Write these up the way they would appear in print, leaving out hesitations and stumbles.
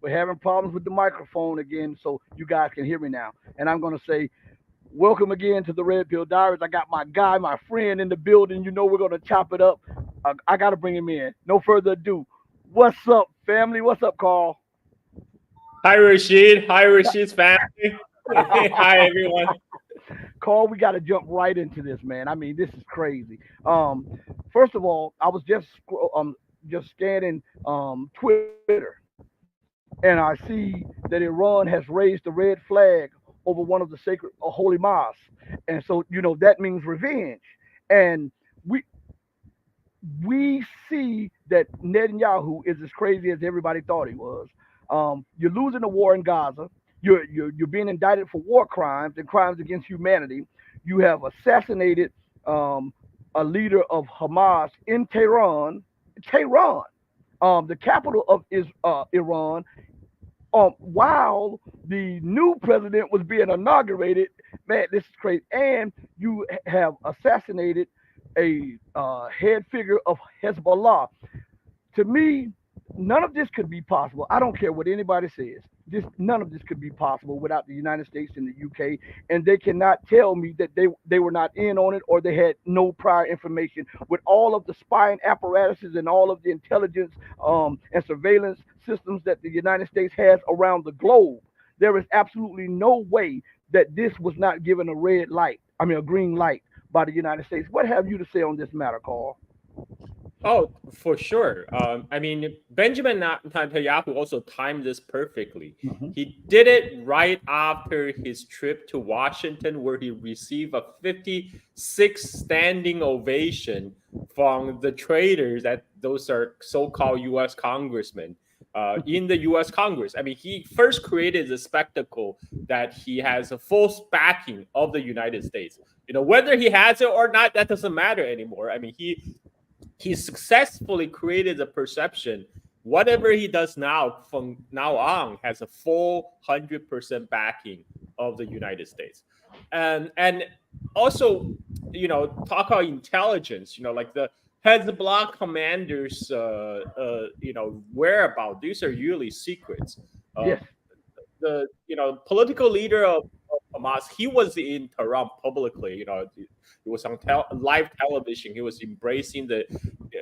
We're having problems with the microphone again, so you guys can hear me now. And I'm going to say, welcome again to the Red Pill Diaries. I got my guy, my friend in the building. You know we're going to chop it up. I got to bring him in. No further ado. What's up, family? What's up, Carl? Hi, Rashid. Hi, Rashid's family. Hi, everyone. Carl, we got to jump right into this, man. I mean, this is crazy. First of all, I was just scanning Twitter, and I see that Iran has raised the red flag over one of the sacred holy mosques, and so that means revenge. And we we see that Netanyahu is as crazy as everybody thought he was. You're losing the war in Gaza. You're being indicted for war crimes and crimes against humanity. You have assassinated um, a leader of Hamas in Tehran. Tehran, the capital of Iran, while the new president was being inaugurated. Man, this is crazy. And you have assassinated a head figure of Hezbollah. To me, none of this could be possible. I don't care what anybody says. None of this could be possible without the United States and the UK, and they cannot tell me that they were not in on it or they had no prior information. With all of the spying apparatuses and all of the intelligence and surveillance systems that the United States has around the globe, there is absolutely no way that this was not given a red light. I mean, a green light by the United States. What have you to say on this matter, Carl? Oh, for sure. Benjamin Netanyahu also timed this perfectly. Mm-hmm. He did it right after his trip to Washington, where he received a 56 standing ovation from the traitors, that those are so-called U.S. congressmen in the U.S. Congress. I mean, he first created the spectacle that he has a full backing of the United States. Whether he has it or not, that doesn't matter anymore. I mean, he successfully created the perception whatever he does now from now on has a full 100% backing of the United States. And also, talk about intelligence, like the Hezbollah commanders, whereabouts. These are usually secrets. Uh, Yes. the political leader of Hamas, he was in Tehran publicly. He was on live television. He was embracing the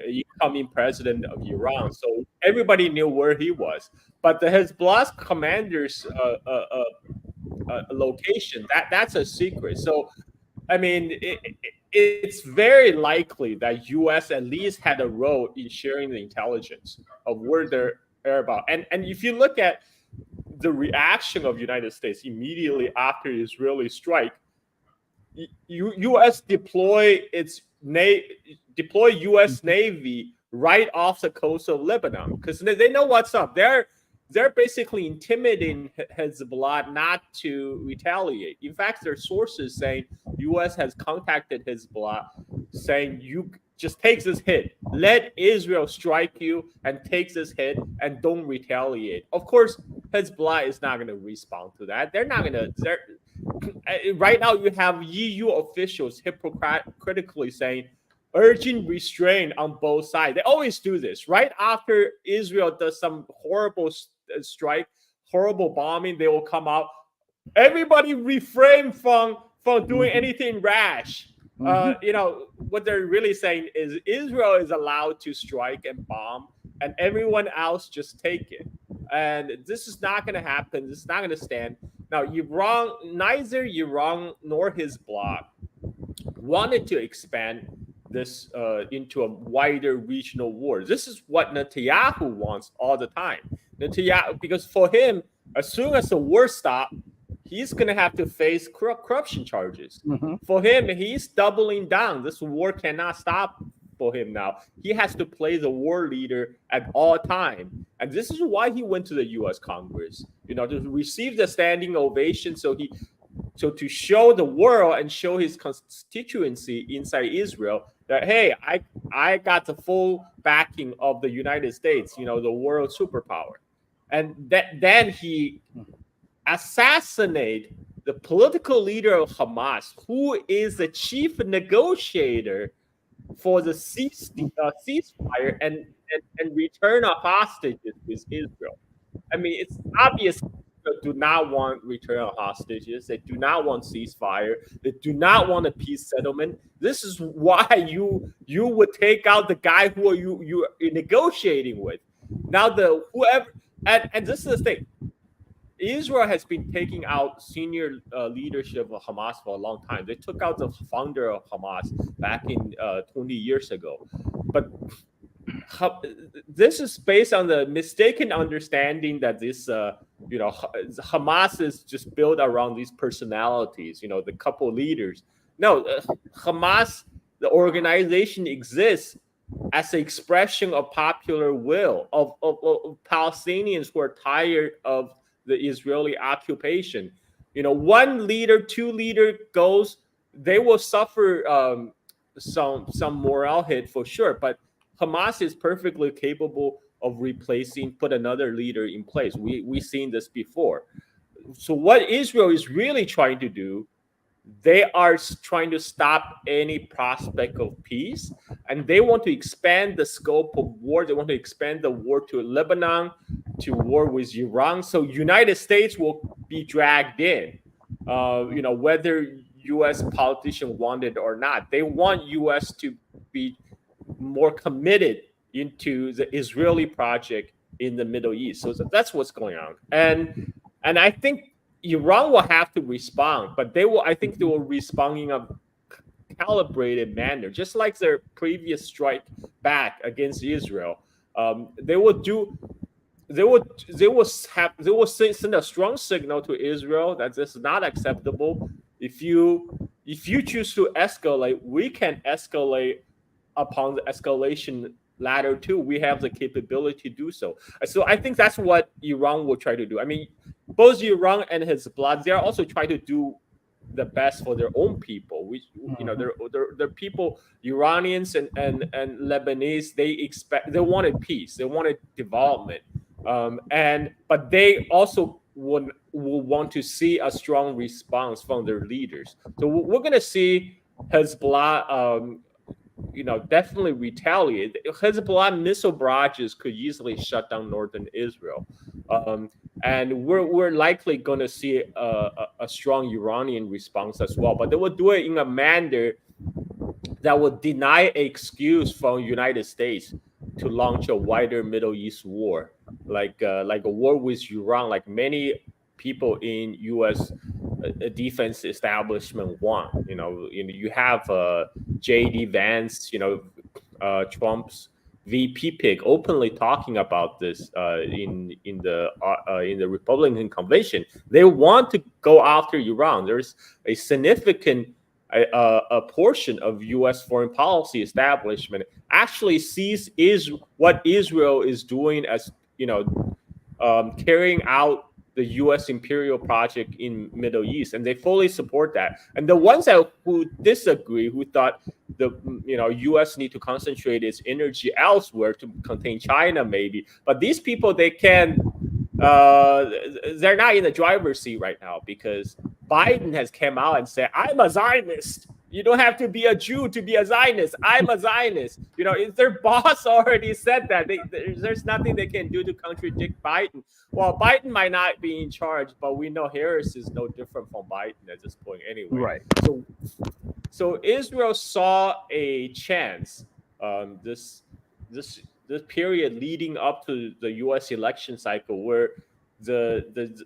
incoming president of Iran, so everybody knew where he was. But the Hezbollah commander's location, that's a secret. So I mean, it's very likely that U.S. at least had a role in sharing the intelligence of where they're about. And if you look at the reaction of United States immediately after Israeli strike, U.S. deploy U.S. Navy right off the coast of Lebanon because they know what's up. They're basically intimidating Hezbollah not to retaliate. In fact, there are sources saying U.S. has contacted Hezbollah saying, you just take this hit. Let Israel strike you and take this hit and don't retaliate. Of course, Hezbollah is not going to respond to that. They're not going to. Right now, you have EU officials hypocritically saying, urging restraint on both sides. They always do this. Right after Israel does some horrible strike, horrible bombing, they will come out. Everybody refrain from doing anything rash. What they're really saying is Israel is allowed to strike and bomb, and everyone else just take it. And this is not going to happen. This is not going to stand. Now, neither Iran nor Hezbollah wanted to expand this into a wider regional war. This is what Netanyahu wants all the time. Netanyahu, because for him, as soon as the war stops, he's going to have to face corruption charges. Mm-hmm. For him, he's doubling down. This war cannot stop for him now. He has to play the war leader at all time. And this is why he went to the U.S. Congress, to receive the standing ovation. So to show the world and show his constituency inside Israel that, hey, I got the full backing of the United States, the world superpower. And then he assassinate the political leader of Hamas, who is the chief negotiator for the ceasefire and return of hostages with Israel. I mean, it's obvious they do not want return of hostages. They do not want ceasefire. They do not want a peace settlement. This is why you would take out the guy who are you are negotiating with. Now the whoever and this is the thing. Israel has been taking out senior leadership of Hamas for a long time. They took out the founder of Hamas back in 20 years ago. But this is based on the mistaken understanding that this, Hamas is just built around these personalities, the couple leaders. No, Hamas, the organization exists as an expression of popular will of Palestinians who are tired of the Israeli occupation. One leader, two leader goes, they will suffer some morale hit for sure, but Hamas is perfectly capable of put another leader in place. We've seen this before. So what Israel is really trying to do, they are trying to stop any prospect of peace, and they want to expand the scope of war. They want to expand the war to Lebanon, to war with Iran. So United States will be dragged in, whether U.S. politicians want it or not. They want U.S. to be more committed into the Israeli project in the Middle East. So that's what's going on. And I think Iran will have to respond, but I think they will respond in a calibrated manner, just like their previous strike back against Israel. They will send a strong signal to Israel that this is not acceptable. If you choose to escalate, we can escalate upon the escalation ladder too. We have the capability to do so. So I think that's what Iran will try to do. I mean, both Iran and Hezbollah, they are also trying to do the best for their own people. They're people, Iranians and Lebanese. They wanted peace. They wanted development. But they also will want to see a strong response from their leaders. So we're going to see Hezbollah definitely retaliate. Hezbollah missile barrages could easily shut down northern Israel, and we're likely going to see a strong Iranian response as well. But they will do it in a manner that will deny an excuse from United States to launch a wider Middle East war, like a war with Iran, like many people in U.S. Defense establishment want. You have J.D. Vance, Trump's VP pick, openly talking about this in the Republican convention. They want to go after Iran. There's a significant a portion of U.S. foreign policy establishment actually sees what Israel is doing as carrying out the U.S. imperial project in Middle East, and they fully support that. And the ones who disagree, who thought the U.S. need to concentrate its energy elsewhere to contain China, maybe, but these people they're not in the driver's seat right now because Biden has come out and said, "I'm a Zionist." You don't have to be a Jew to be a Zionist. I'm a Zionist. Their boss already said that. There's nothing they can do to contradict Biden. Well, Biden might not be in charge, but we know Harris is no different from Biden at this point anyway. Right. So Israel saw a chance. This period leading up to the U.S. election cycle, where the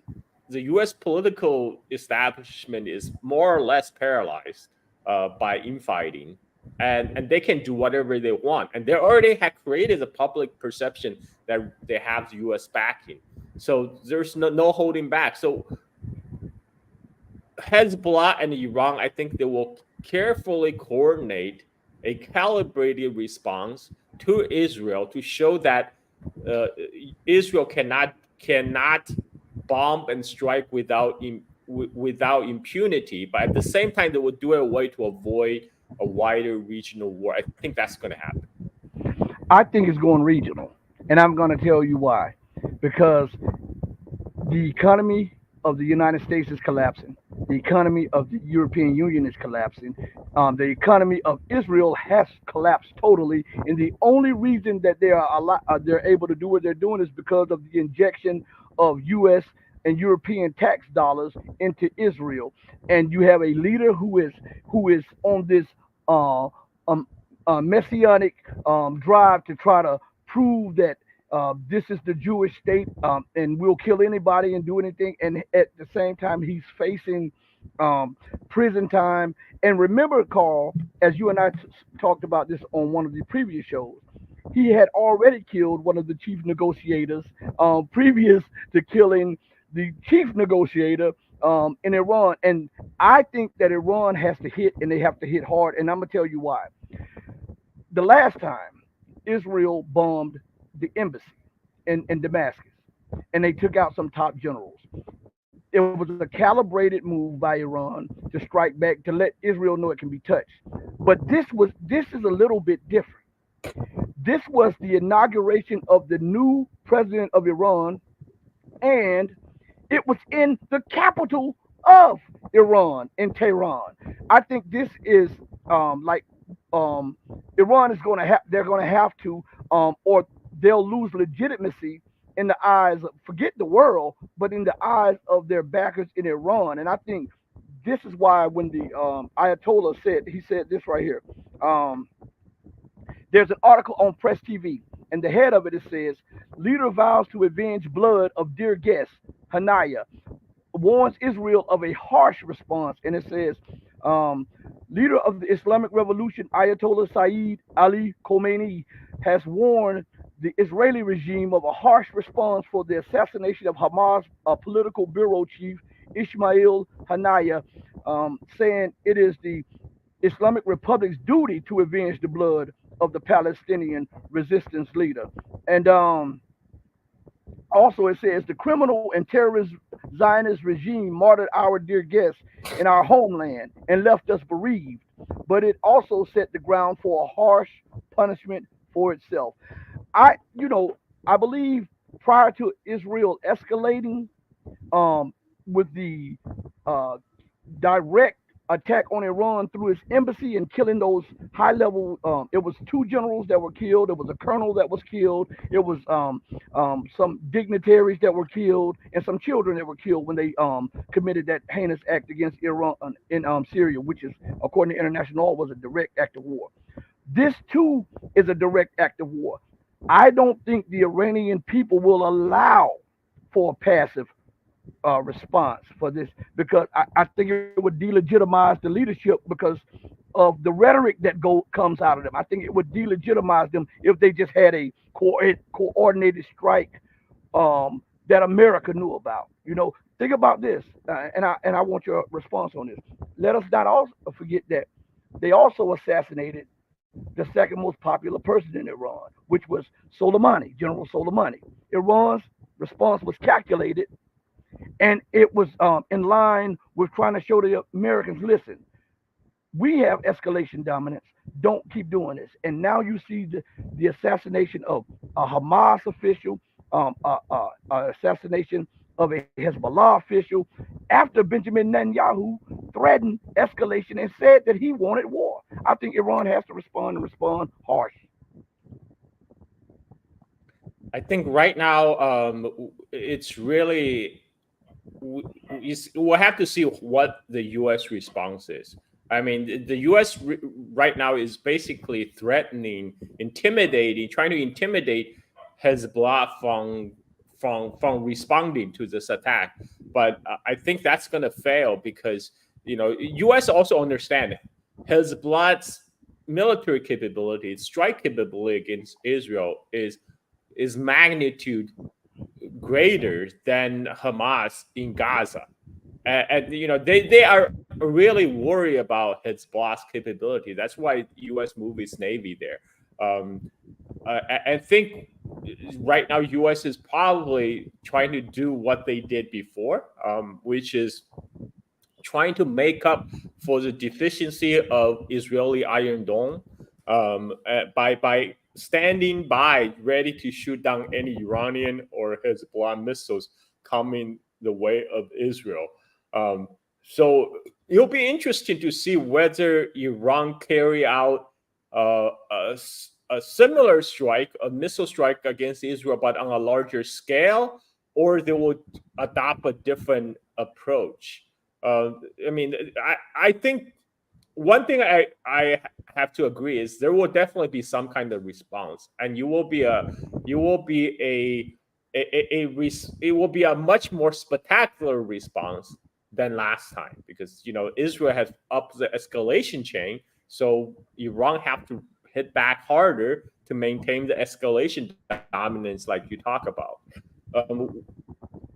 U.S. political establishment is more or less paralyzed by infighting, and they can do whatever they want, and they already have created a public perception that they have the U.S. backing, so there's no holding back. So Hezbollah and Iran, I think they will carefully coordinate a calibrated response to Israel to show that Israel cannot bomb and strike without impunity, but at the same time, they will do it a way to avoid a wider regional war. I think that's going to happen. I think it's going regional, and I'm going to tell you why. Because the economy of the United States is collapsing. The economy of the European Union is collapsing. The economy of Israel has collapsed totally, and the only reason that they're able to do what they're doing is because of the injection of U.S. and European tax dollars into Israel, and you have a leader who is on this uh, um, messianic drive to try to prove that this is the Jewish state, and we'll kill anybody and do anything. And at the same time, he's facing um, prison time. And remember, Carl, as you and I talked about this on one of the previous shows, he had already killed one of the chief negotiators previous to killing the chief negotiator in Iran. And I think that Iran has to hit, and they have to hit hard. And I'm gonna tell you why. The last time Israel bombed the embassy in Damascus, and they took out some top generals. It was a calibrated move by Iran to strike back to let Israel know it can be touched. But this is a little bit different. This was the inauguration of the new president of Iran, and it was in the capital of Iran, in Tehran. I think this is like Iran is going to have they're going to have to or they'll lose legitimacy in the eyes of, forget the world, but in the eyes of their backers in Iran. And I think this is why when the Ayatollah said, he said this right here. Um, there's an article on Press TV, and the head of it, it says, leader vows to avenge blood of dear guest Hanaya, warns Israel of a harsh response. And it says, um, leader of the Islamic Revolution, Ayatollah Sayyid Ali Khomeini, has warned the Israeli regime of a harsh response for the assassination of Hamas political bureau chief Ismail Haniyeh, saying it is the Islamic Republic's duty to avenge the blood of the Palestinian resistance leader. And also, it says the criminal and terrorist Zionist regime martyred our dear guests in our homeland and left us bereaved. But it also set the ground for a harsh punishment for itself. I believe prior to Israel escalating with the uh, direct attack on Iran through its embassy and killing those high level. It was two generals that were killed. It was a colonel that was killed. It was some dignitaries that were killed and some children that were killed when they committed that heinous act against Iran in Syria, which is, according to international law, was a direct act of war. This too is a direct act of war. I don't think the Iranian people will allow for a passive response for this because I think it would delegitimize the leadership because of the rhetoric that comes out of them. I think it would delegitimize them if they just had a coordinated strike that America knew about. Think about this, and I want your response on this. Let us not also forget that they also assassinated the second most popular person in Iran, which was Soleimani, General Soleimani. Iran's response was calculated, and it was in line with trying to show the Americans, listen, we have escalation dominance. Don't keep doing this. And now you see the assassination of a Hamas official, assassination of a Hezbollah official, after Benjamin Netanyahu threatened escalation and said that he wanted war. I think Iran has to respond and respond harsh. I think right now it's really we'll have to see what the U.S. response is. I mean, the U.S. Right now is basically threatening, intimidating, trying to intimidate Hezbollah from responding to this attack. But I think that's going to fail because U.S. also understand Hezbollah's military capability, strike capability against Israel is magnitude greater than Hamas in Gaza. And they are really worried about Hezbollah's capability. That's why U.S. moved its navy there. I think right now U.S. is probably trying to do what they did before, which is trying to make up for the deficiency of Israeli Iron Dome by standing by, ready to shoot down any Iranian or Hezbollah missiles coming the way of Israel. So it'll be interesting to see whether Iran carry out a similar strike, a missile strike against Israel, but on a larger scale, or they will adopt a different approach. I mean, I think one thing I have to agree is there will definitely be some kind of response, and you will be it will be a much more spectacular response than last time, because Israel has upped the escalation chain, so Iran have to hit back harder to maintain the escalation dominance like you talk about. Um,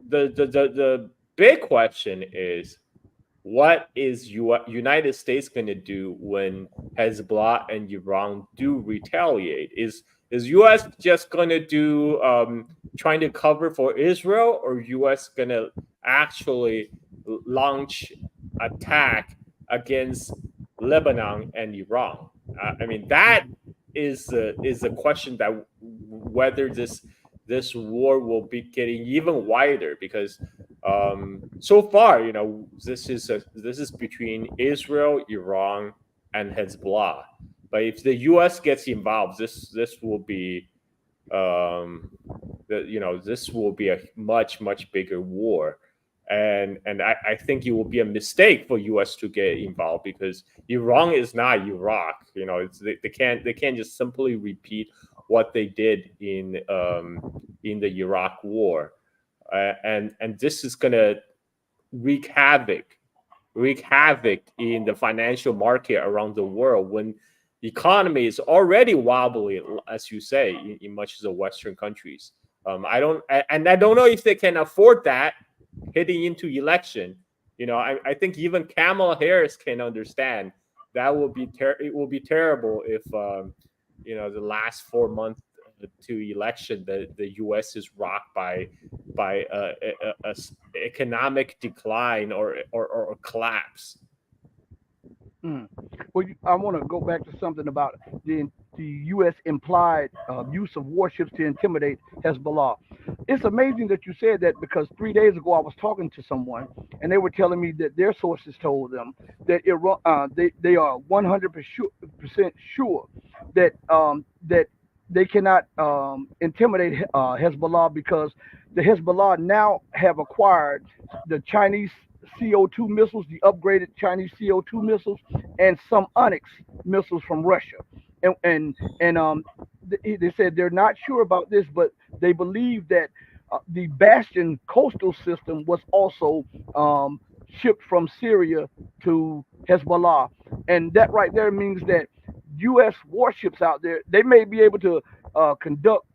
the big question is, what is United States going to do when Hezbollah and Iran do retaliate? Is U.S. just going to do trying to cover for Israel, or U.S. going to actually launch attack against Lebanon and Iran? I mean, that is a question that whether this war will be getting even wider, because so far, this is between Israel, Iran, and Hezbollah. But if the U.S. gets involved, this will be this will be a much bigger war, and I think it will be a mistake for U.S. to get involved, because Iran is not Iraq. They can't just simply repeat what they did in the Iraq War, and this is gonna wreak havoc wreak havoc in the financial market around the world when the economy is already wobbly, as you say, in much of the Western countries. I don't know if they can afford that heading into election. I think even Kamala Harris can understand that it will be terrible if the last 4 months to election, the U.S. is rocked by economic decline or collapse. Mm. Well, I want to go back to something about the U.S. implied use of warships to intimidate Hezbollah. It's amazing that you said that, because 3 days ago I was talking to someone and they were telling me that their sources told them that Iran, they are 100% sure that they cannot intimidate Hezbollah, because the Hezbollah now have acquired the Chinese CO2 missiles, the upgraded Chinese CO2 missiles, and some Onyx missiles from Russia. And they said they're not sure about this, but they believe that the Bastion coastal system was also shipped from Syria to Hezbollah, and that right there means that U.S. warships out there, they may be able to conduct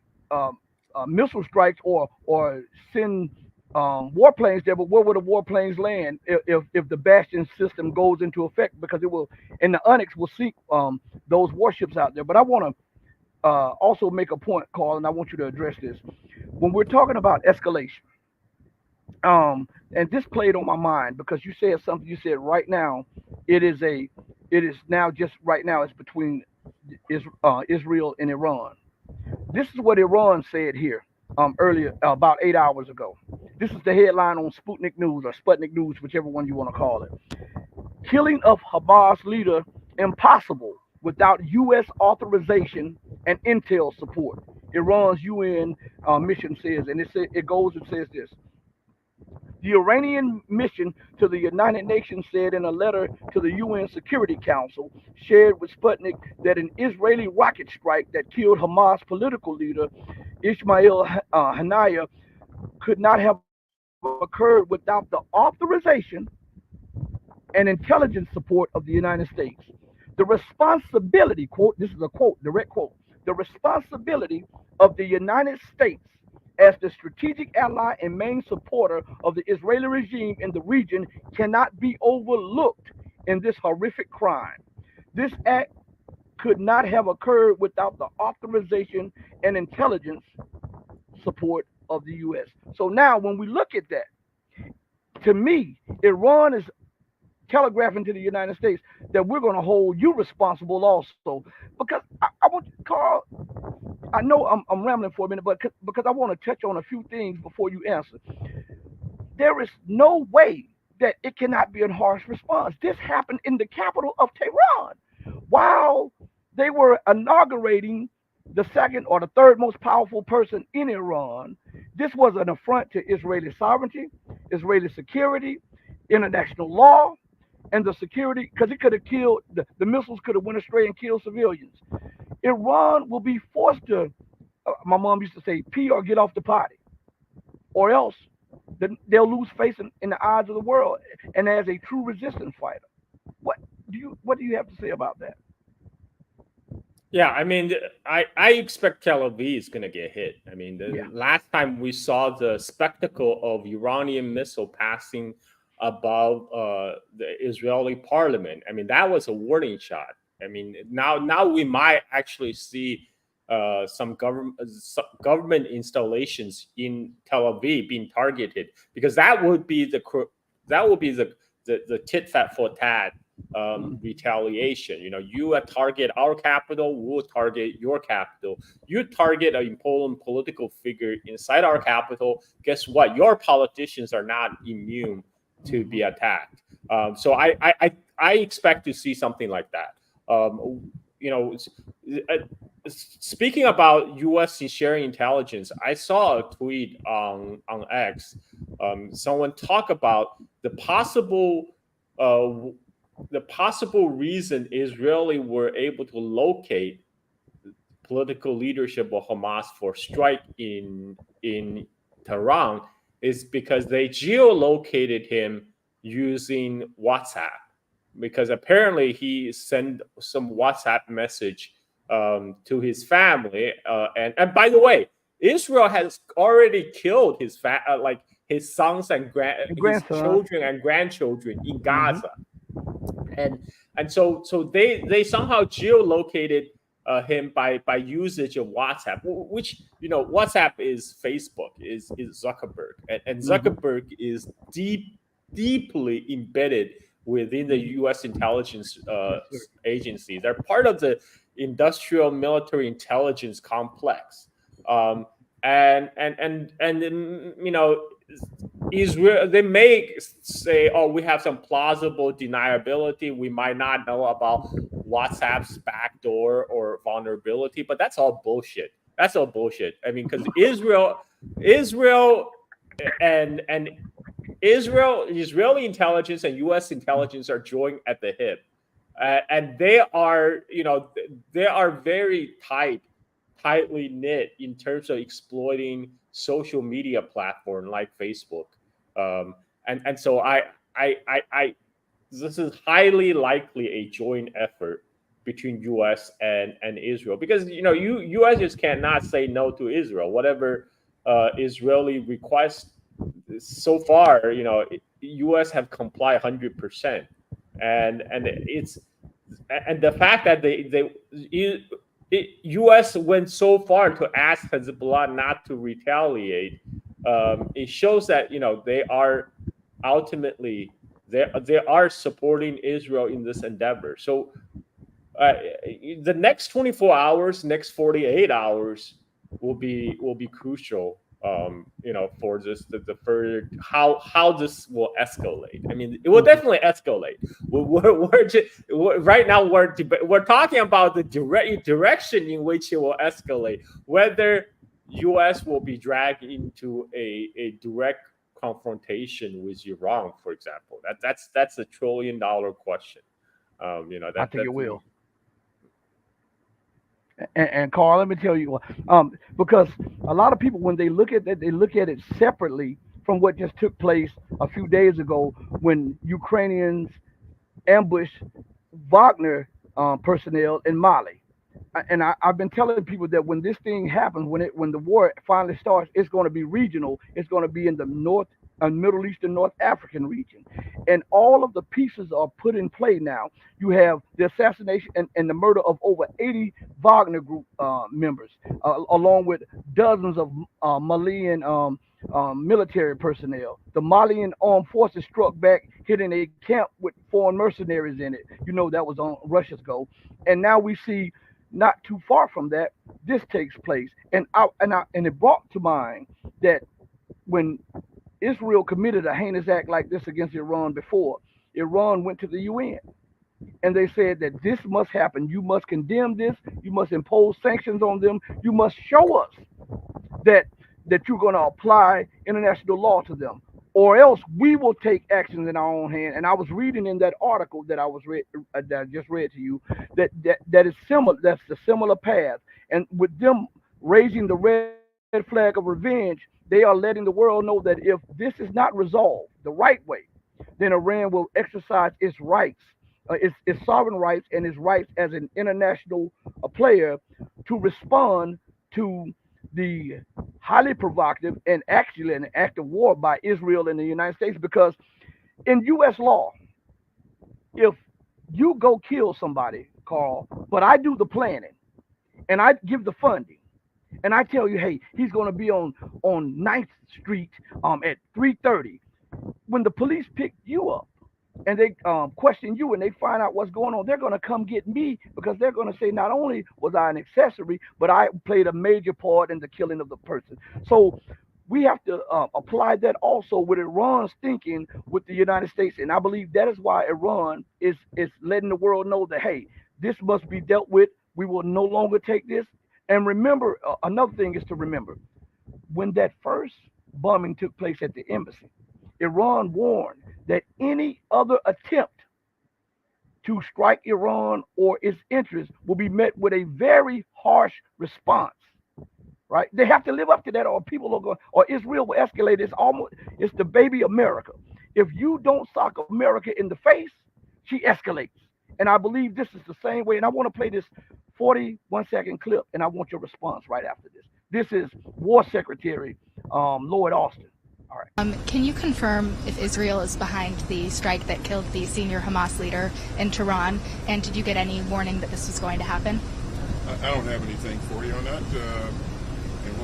missile strikes or send warplanes there, but where would the warplanes land if the Bastion system goes into effect? Because it will, and the Onyx will sink those warships out there. But I want to also make a point, Carl, and I want you to address this. When we're talking about escalation, and this played on my mind because you said something. You said right now, it is now just right now it's between Israel and Iran. This is what Iran said here earlier, about 8 hours ago. This is the headline on Sputnik News or Sputnik News, whichever one you want to call it. Killing of Hamas leader impossible without U.S. authorization and intel support. Iran's UN mission says, and it goes and says this. The Iranian mission to the United Nations said in a letter to the UN Security Council, shared with Sputnik, that an Israeli rocket strike that killed Hamas political leader Ismail Haniyeh could not have occurred without the authorization and intelligence support of the United States. The responsibility, quote, this is a quote, direct quote, the responsibility of the United States as the strategic ally and main supporter of the Israeli regime in the region cannot be overlooked in this horrific crime. This act could not have occurred without the authorization and intelligence support of the U.S. So now, when we look at that, to me, Iran is telegraphing to the United States that we're going to hold you responsible also. Because I want, Carl, I know I'm rambling for a minute, but because I want to touch on a few things before you answer. There is no way that it cannot be a harsh response. This happened in the capital of Tehran while they were inaugurating the second or the third most powerful person in Iran. This was an affront to Israeli sovereignty, Israeli security, international law, and the security, because it could have killed, the missiles could have went astray and killed civilians. Iran will be forced to, my mom used to say, pee or get off the potty, or else they'll lose face in the eyes of the world and as a true resistance fighter. What what do you have to say about that? Yeah, I mean, I expect Tel Aviv is going to get hit. I mean, the Yeah. last time we saw the spectacle of Iranian missile passing above the Israeli parliament, I mean, that was a warning shot. I mean, now we might actually see some government installations in Tel Aviv being targeted, because that would be the tit fat for tat retaliation. You know, you target our capital, we'll target your capital. You target an important political figure inside our capital. Guess what? Your politicians are not immune to be attacked. So I expect to see something like that. You know, speaking about U.S. sharing intelligence, I saw a tweet on X. Someone talk about the possible uh, reason Israeli were able to locate political leadership of Hamas for strike in Tehran is because they geolocated him using WhatsApp. Because apparently he sent some WhatsApp message to his family, and by the way, Israel has already killed like his sons and And his grandson. children and grandchildren in Mm-hmm. Gaza, and so they somehow geolocated him by usage of WhatsApp, which, you know, WhatsApp is Facebook, is Zuckerberg, and Mm-hmm. Zuckerberg is deeply embedded within the U.S. intelligence Yes, sir. agencies. They're part of the industrial military intelligence complex, um, and you know, Israel, they may say, "Oh, we have some plausible deniability. We might not know about WhatsApp's backdoor or vulnerability," but that's all bullshit. That's all bullshit. I mean, because Israel, and Israeli intelligence and U.S. intelligence are joined at the hip, and they are, you know, they are very tightly knit in terms of exploiting social media platform like Facebook, and so I this is highly likely a joint effort between U.S. and Israel, because, you know, U.S. just cannot say no to Israel. Whatever Israeli request so far, you know, U.S. have complied 100%, and it's and the fact that U.S. went so far to ask Hezbollah not to retaliate, it shows that, you know, they are ultimately they are supporting Israel in this endeavor. So uh, the next 24 hours, next 48 hours will be crucial. You know, for this the further how this will escalate. I mean, it will Mm-hmm. definitely escalate. Right now we're talking about the direction in which it will escalate. Whether U.S. will be dragged into a direct confrontation with Iran, for example, that's $1 trillion question. You know, I think it that's will. And Carl, let me tell you, because a lot of people, when they look at that, they look at it separately from what just took place a few days ago when Ukrainians ambushed Wagner personnel in Mali. I've been telling people that when this thing happens, when the war finally starts, it's going to be regional. It's going to be in the North and Middle East and North African region, and all of the pieces are put in play now. You have the assassination and the murder of over 80 Wagner group members, along with dozens of Malian military personnel. The Malian armed forces struck back, hitting a camp with foreign mercenaries in it. You know that was on Russia's goal, and now we see not too far from that, this takes place. And it brought to mind that when Israel committed a heinous act like this against Iran before, Iran went to the UN. and they said that this must happen. You must condemn this. You must impose sanctions on them. You must show us that you're going to apply international law to them, or else we will take actions in our own hand. And I was reading in that article that I just read to you that is similar. That's the similar path. And with them raising the red flag of revenge, they are letting the world know that if this is not resolved the right way, then Iran will exercise its rights, its sovereign rights, and its rights as an international player to respond to the highly provocative and actually an act of war by Israel and the United States. Because in U.S. law, if you go kill somebody, Carl, but I do the planning and I give the funding, and I tell you, hey, he's going to be on Ninth Street at 3:30. When the police pick you up and they question you and they find out what's going on, they're going to come get me because they're going to say not only was I an accessory, but I played a major part in the killing of the person. So we have to apply that also with Iran's thinking with the United States, and I believe that is why Iran is letting the world know that hey, this must be dealt with. We will no longer take this. And remember, another thing is to remember when that first bombing took place at the embassy, Iran warned that any other attempt to strike Iran or its interests will be met with a very harsh response. Right? They have to live up to that, or people are going, or Israel will escalate. It's the baby America. If you don't sock America in the face, she escalates. And I believe this is the same way. And I want to play this 41-second clip, and I want your response right after this. This is War Secretary Lloyd Austin. All right. Can you confirm if Israel is behind the strike that killed the senior Hamas leader in Tehran? And did you get any warning that this was going to happen? I don't have anything for you on that. And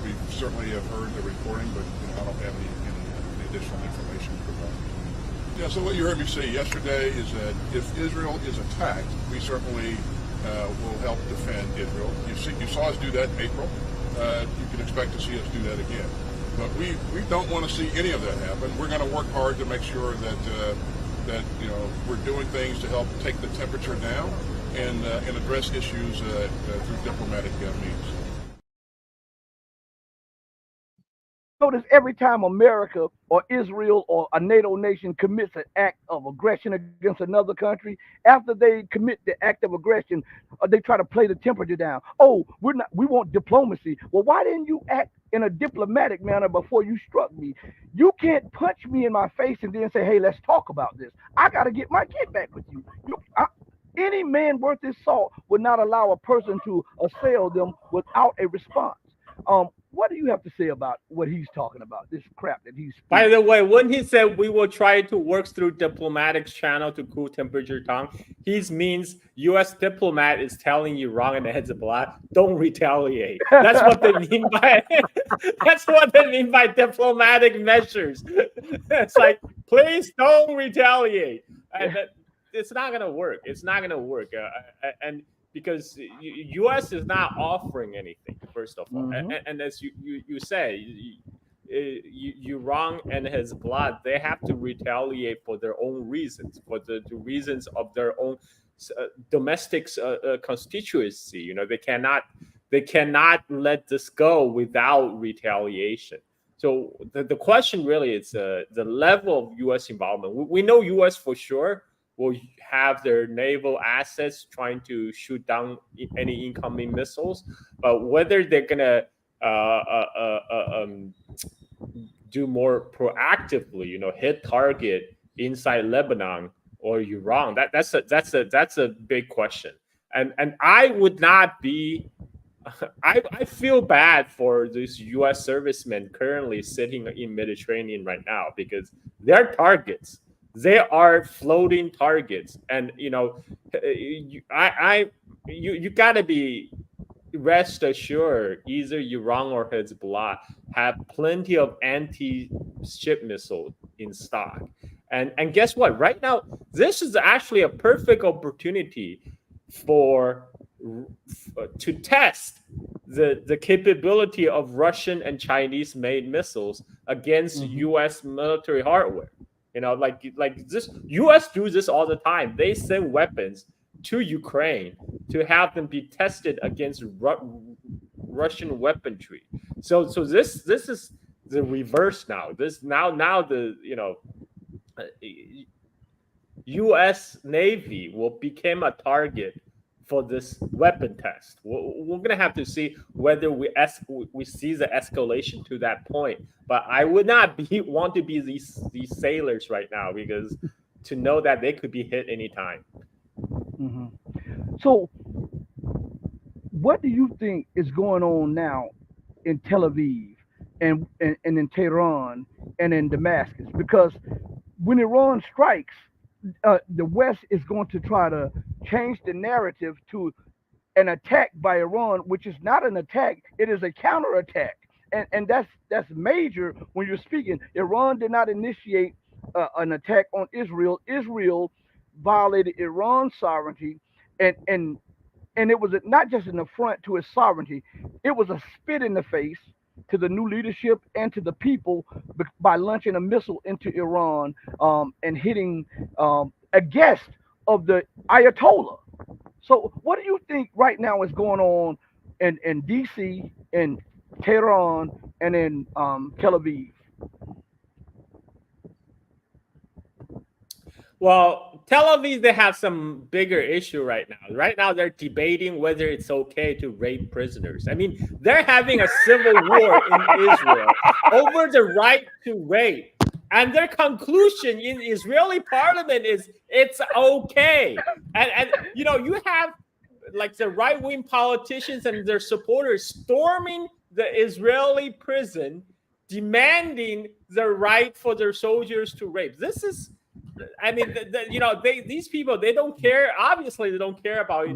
we certainly have heard the reporting, but I don't have any additional information to provide. Yeah, so what you heard me say yesterday is that if Israel is attacked, we certainly will help defend Israel. You saw us do that in April. You can expect to see us do that again. But we don't want to see any of that happen. We're going to work hard to make sure that we're doing things to help take the temperature down and address issues through diplomatic means. Notice every time America or Israel or a NATO nation commits an act of aggression against another country, after they commit the act of aggression, they try to play the temperature down. Oh, we want diplomacy. Well, why didn't you act in a diplomatic manner before you struck me? You can't punch me in my face and then say, hey, let's talk about this. I got to get my get back with you. Any man worth his salt would not allow a person to assail them without a response. What do you have to say about what he's talking about? This crap that he's. By the way, when he said we will try to work through diplomatic channel to cool temperature down, he means U.S. diplomat is telling Iran and Hezbollah don't retaliate. That's what they mean by. That's what they mean by diplomatic measures. It's like please don't retaliate. And it's not gonna work. It's not gonna work. And because U.S. is not offering anything, first of all, and as you say, Iran and Hezbollah, they have to retaliate for their own reasons, for the reasons of their own domestic constituency. They cannot let this go without retaliation. So the question really is the level of U.S. involvement. We know U.S. for sure will have their naval assets trying to shoot down any incoming missiles, but whether they're gonna do more proactively, hit target inside Lebanon or Iran, that's a big question. And I would not be. I feel bad for these U.S. servicemen currently sitting in Mediterranean right now because they're targets. They are floating targets, and you gotta be rest assured. Either Iran or Hezbollah have plenty of anti-ship missiles in stock, and guess what? Right now, this is actually a perfect opportunity to test the capability of Russian and Chinese made missiles against U.S. military hardware. Like this, U.S. do this all the time. They send weapons to Ukraine to have them be tested against Russian weaponry. So this is the reverse now. This now the U.S. Navy will become a target for this weapon test. We're gonna have to see whether we see the escalation to that point. But I would not want to be these sailors right now, because to know that they could be hit anytime. Mm-hmm. So, what do you think is going on now in Tel Aviv and in Tehran and in Damascus? Because when Iran strikes, the West is going to try to change the narrative to an attack by Iran, which is not an attack; it is a counterattack, and that's major when you're speaking. Iran did not initiate an attack on Israel. Israel violated Iran's sovereignty, and and it was not just an affront to its sovereignty; it was a spit in the face to the new leadership and to the people by launching a missile into Iran, and hitting a guest of the Ayatollah. So, what do you think right now is going on in D.C., in Tehran, and in Tel Aviv? Well, Tel Aviv, they have some bigger issue right now. Right now, they're debating whether it's okay to rape prisoners. I mean, they're having a civil war in Israel over the right to rape. And their conclusion in Israeli parliament is it's okay. And you have like the right-wing politicians and their supporters storming the Israeli prison, demanding the right for their soldiers to rape. This is, I mean, these people, they don't care. Obviously, they don't care about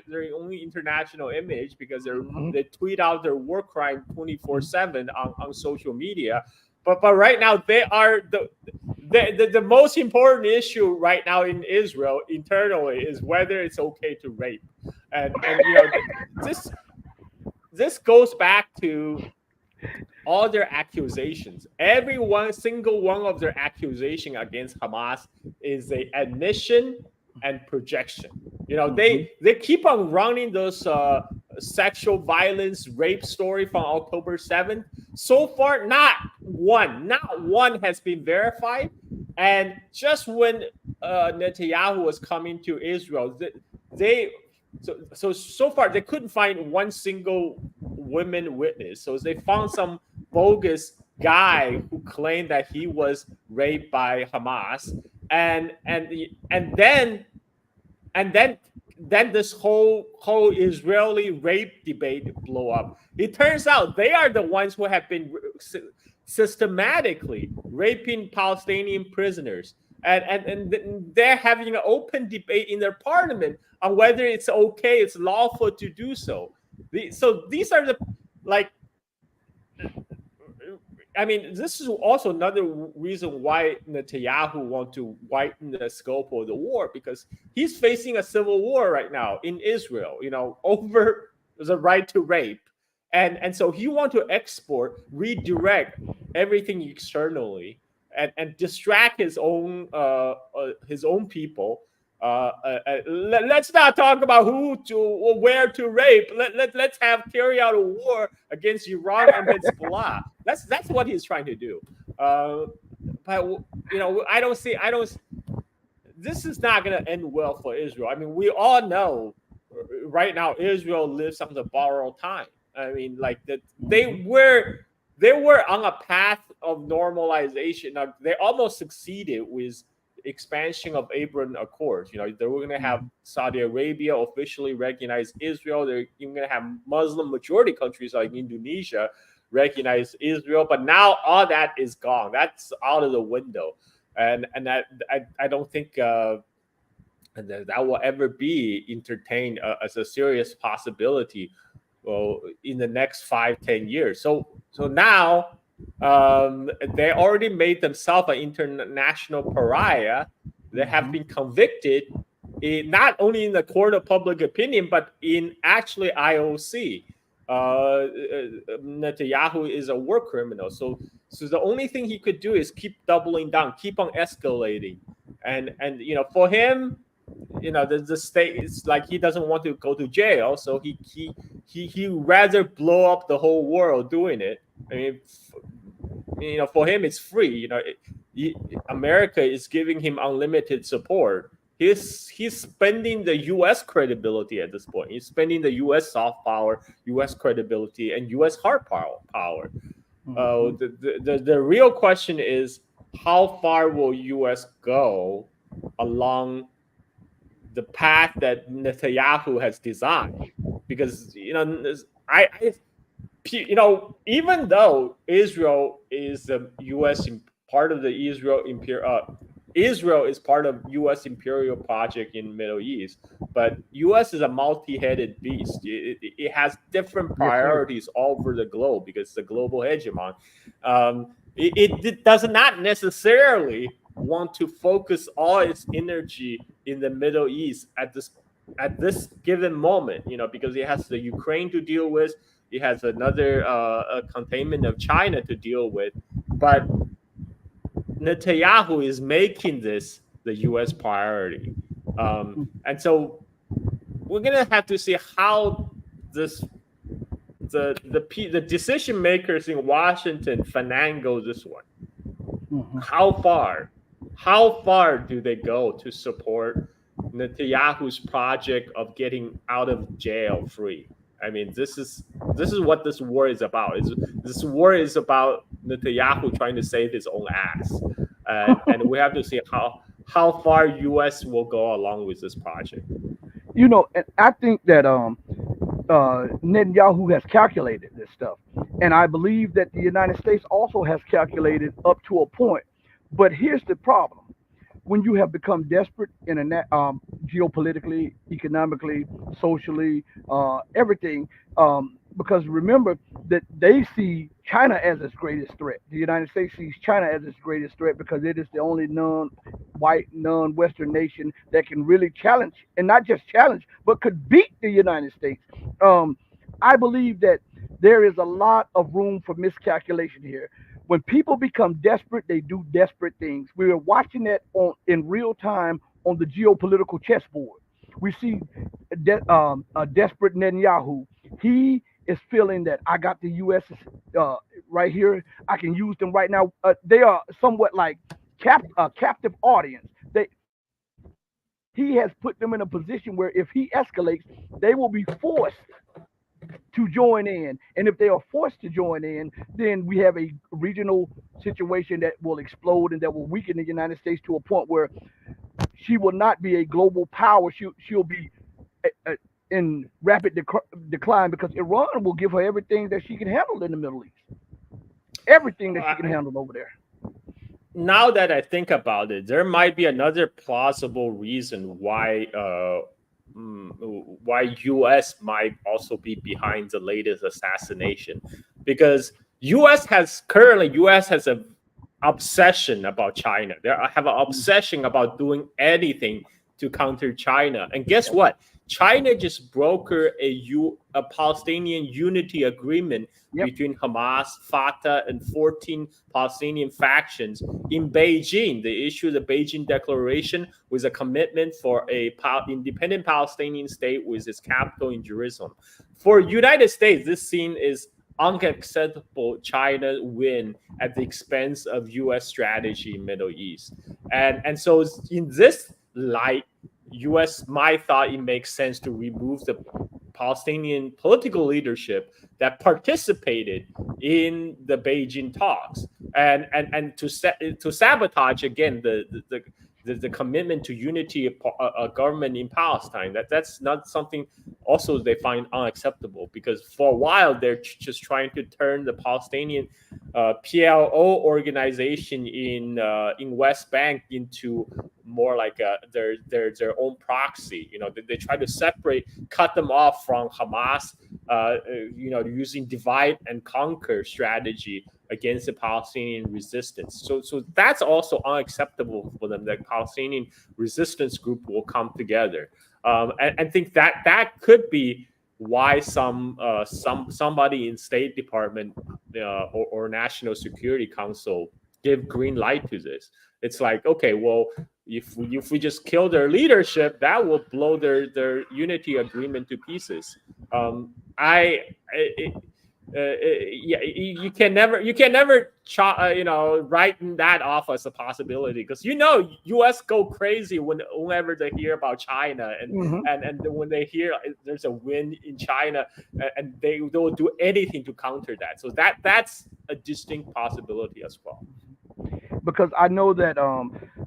their only international image, because they tweet out their war crime 24/7 on social media. But right now, they are the most important issue right now in Israel internally is whether it's okay to rape, and this goes back to all their accusations. Every single one of their accusation against Hamas is a admission and projection. They keep on running those sexual violence, rape story from October 7th. So far, not one has been verified. And just when Netanyahu was coming to Israel, so far they couldn't find one single women witness. So they found some bogus guy who claimed that he was raped by Hamas, and then this whole Israeli rape debate blow up. It turns out they are the ones who have been systematically raping Palestinian prisoners, and they're having an open debate in their parliament on whether it's okay, it's lawful to do so. So these are I mean, this is also another reason why Netanyahu wants to widen the scope of the war, because he's facing a civil war right now in Israel, over the right to rape. And so he wants to redirect everything externally and distract his own people. Let's not talk about who to or where to rape. Let's carry out a war against Iran and Hezbollah. That's what he's trying to do. But I don't. This is not going to end well for Israel. I mean, we all know right now Israel lives on the borrowed time. I mean, like that they were on a path of normalization. Now, they almost succeeded with expansion of Abraham Accords. They were going to have Saudi Arabia officially recognize Israel. They're even going to have Muslim majority countries like Indonesia recognize Israel. But now all that is gone. That's out of the window, and I don't think that will ever be entertained as a serious possibility. In the next 5-10 years. So now they already made themselves an international pariah. They have been convicted not only in the court of public opinion, but in actually IOC. Netanyahu is a war criminal. So the only thing he could do is keep doubling down, keep on escalating, and for him, the state is like he doesn't want to go to jail, so he rather blow up the whole world doing it. I mean, for him it's free. America is giving him unlimited support. He's spending the U.S. credibility at this point. He's spending the U.S. soft power, U.S. credibility, and U.S. hard power. The real question is, how far will U.S. go along the path that Netanyahu has designed? Because even though Israel is the U.S. part of the Israel is part of U.S. imperial project in Middle East, but U.S. is a multi-headed beast. It has different priorities all over the globe because it's a global hegemon. It does not necessarily want to focus all its energy in the Middle East at this given moment, because it has the Ukraine to deal with, it has another containment of China to deal with, but Netanyahu is making this the U.S. priority, and so we're gonna have to see how the decision makers in Washington finagle this one. How far do they go to support Netanyahu's project of getting out of jail free? I mean, this is what this war is about. This war is about Netanyahu trying to save his own ass, and we have to see how far U.S. will go along with this project. And I think that Netanyahu has calculated this stuff, and I believe that the United States also has calculated up to a point. But here's the problem: when you have become desperate in geopolitically, economically, socially, everything, because remember that they see China as its greatest threat. The United States sees China as its greatest threat because it is the only non-white, non-Western nation that can really challenge, and not just challenge, but could beat the United States. I believe that there is a lot of room for miscalculation here. When people become desperate, they do desperate things. We are watching that in real time on the geopolitical chessboard. We see a desperate Netanyahu. He is feeling that I got the U.S. Right here. I can use them right now. They are somewhat like captive audience. He has put them in a position where if he escalates, they will be forced to join in. And if they are forced to join in, then we have a regional situation that will explode and that will weaken the United States to a point where she will not be a global power. She'll be in rapid decline because Iran will give her everything that she can handle in the Middle East. Everything that she can handle over there. Now that I think about it, there might be another plausible reason why U.S. might also be behind the latest assassination, because U.S. has an obsession about China. They have an obsession about doing anything to counter China. And guess what? China just brokered a Palestinian unity agreement between Hamas, Fatah, and 14 Palestinian factions in Beijing. They issued the Beijing Declaration with a commitment for a independent Palestinian state with its capital in Jerusalem. For United States, this scene is unacceptable. China win at the expense of U.S. strategy in Middle East. And so in this light, U.S. might thought it makes sense to remove the Palestinian political leadership that participated in the Beijing talks and to sabotage again the commitment to unity of a government in Palestine. That's not something also they find unacceptable, because for a while they're just trying to turn the Palestinian PLO organization in West Bank into more like their own proxy. They try to cut them off from Hamas, using divide and conquer strategy against the Palestinian resistance. So that's also unacceptable for them. That Palestinian resistance group will come together. And think that could be why somebody in State Department or National Security Council give green light to this. It's like, okay, well, if we just kill their leadership, that will blow their unity agreement to pieces. Yeah, you can never write that off as a possibility, because U.S. go crazy whenever they hear about China, Hmm. and when they hear there's a win in China, and they will do anything to counter that. So that's a distinct possibility as well. Because I know that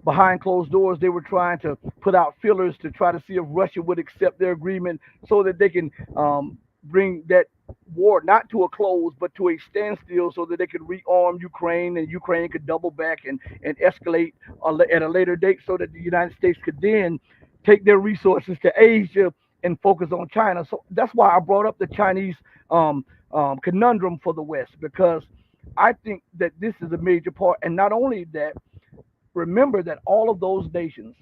behind closed doors they were trying to put out fillers to try to see if Russia would accept their agreement so that they can bring that war not to a close but to a standstill, so that they could rearm Ukraine and Ukraine could double back and escalate at a later date, so that the United States could then take their resources to Asia and focus on China. So that's why I brought up the Chinese conundrum for the West, because I think that this is a major part. And not only that, remember that all of those nations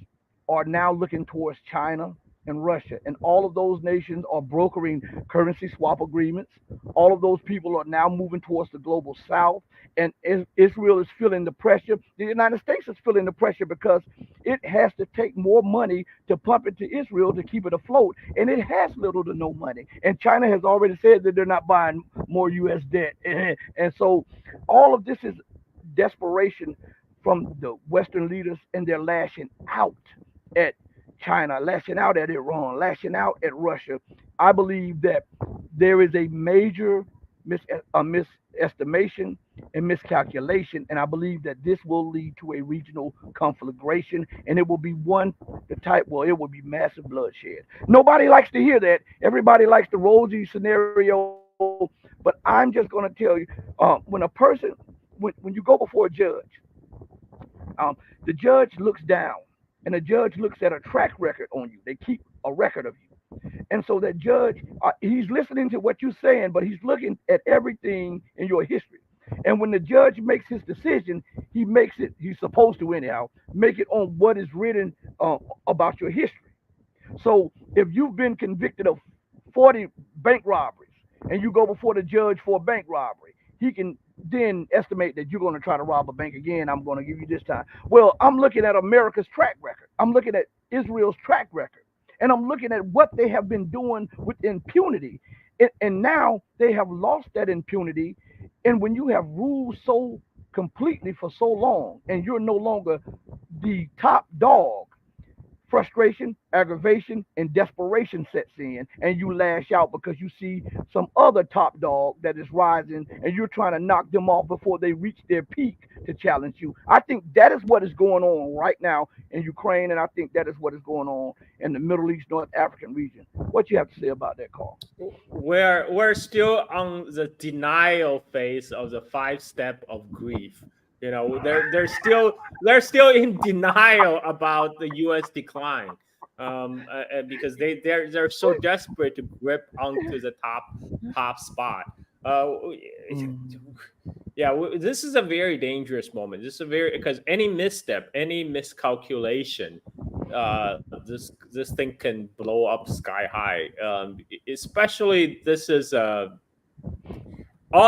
are now looking towards China and Russia, and all of those nations are brokering currency swap agreements. All of those people are now moving towards the global south, and Israel is feeling the pressure. The United States is feeling the pressure because it has to take more money to pump into Israel to keep it afloat, and it has little to no money. And China has already said that they're not buying more U.S. debt, and so all of this is desperation from the Western leaders, and they're lashing out at China, lashing out at Iran, lashing out at Russia. I believe that there is a major misestimation and miscalculation, and I believe that this will lead to a regional conflagration, and it will be one the type. Well, it will be massive bloodshed. Nobody likes to hear that. Everybody likes the rosy scenario, but I'm just going to tell you, when you go before a judge, the judge looks down, and the judge looks at a track record on you. They keep a record of you. And so that judge, he's listening to what you're saying, but he's looking at everything in your history. And when the judge makes his decision, he makes it, he's supposed to anyhow, make it on what is written about your history. So if you've been convicted of 40 bank robberies and you go before the judge for a bank robbery, he can then estimate that you're going to try to rob a bank again. I'm going to give you this time. Well, I'm looking at America's track record. I'm looking at Israel's track record. And I'm looking at what they have been doing with impunity. And now they have lost that impunity. And when you have ruled so completely for so long and you're no longer the top dog, frustration, aggravation, and desperation sets in, and you lash out because you see some other top dog that is rising, and you're trying to knock them off before they reach their peak to challenge you. I think that is what is going on right now in Ukraine, and I think that is what is going on in the Middle East, North African region. What you have to say about that, Carl? We're still on the denial phase of the 5 step of grief. They're still in denial about the U.S. decline, because they're so desperate to grip onto the top spot. Yeah, this is a very dangerous moment. This is because any misstep, any miscalculation, this thing can blow up sky high. Especially this is all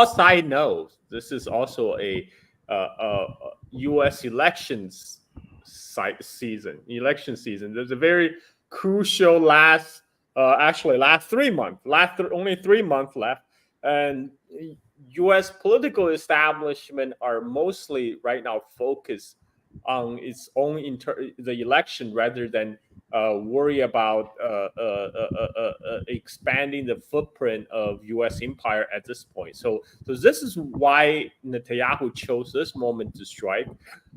side knows. This is also a U.S. elections election season. There's a very crucial last 3 months, only 3 months left, and U.S. political establishment are mostly right now focused on its own the election rather than worry about expanding the footprint of U.S. empire at this point. So this is why Netanyahu chose this moment to strike.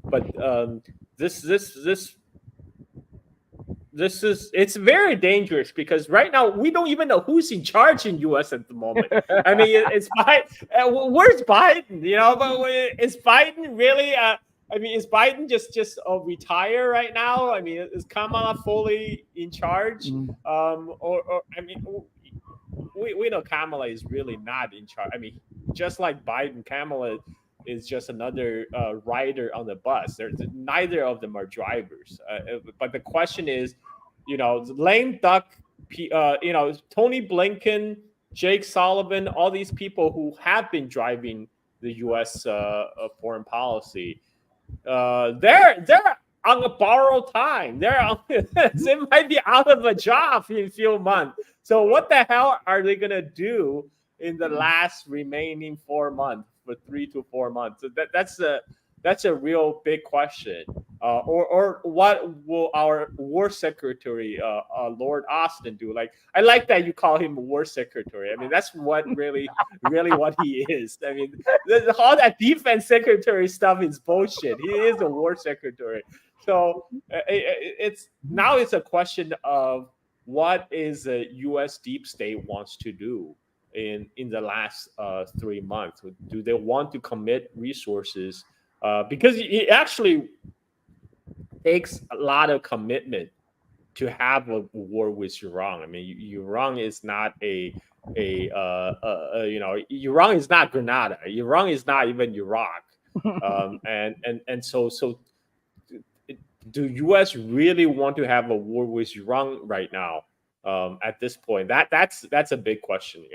But this is it's very dangerous because right now we don't even know who's in charge in U.S. at the moment. I mean, it's Biden. Where's Biden? But is Biden really? Is Biden just retire right now? I mean, is Kamala fully in charge? We know Kamala is really not in charge. I mean, just like Biden, Kamala is just another rider on the bus. Neither of them are drivers. But the question is, the lame duck Tony Blinken, Jake Sullivan, all these people who have been driving the U.S. Foreign policy, they're on a borrowed time. They might be out of a job in a few months. So what the hell are they gonna do in the last remaining 4 months, for 3 to 4 months? So that's a real big question. Or what will our war secretary, Lord Austin, do? Like, I like that you call him a war secretary. I mean, that's what really what he is. I mean, all that defense secretary stuff is bullshit. He is a war secretary. So it's a question of what is the U.S. deep state wants to do in the last 3 months. Do they want to commit resources? Because it actually takes a lot of commitment to have a war with Iran. I mean, Iran is not Iran is not Grenada. Iran is not even Iraq. So do U.S. really want to have a war with Iran right now? At this point, that's a big question.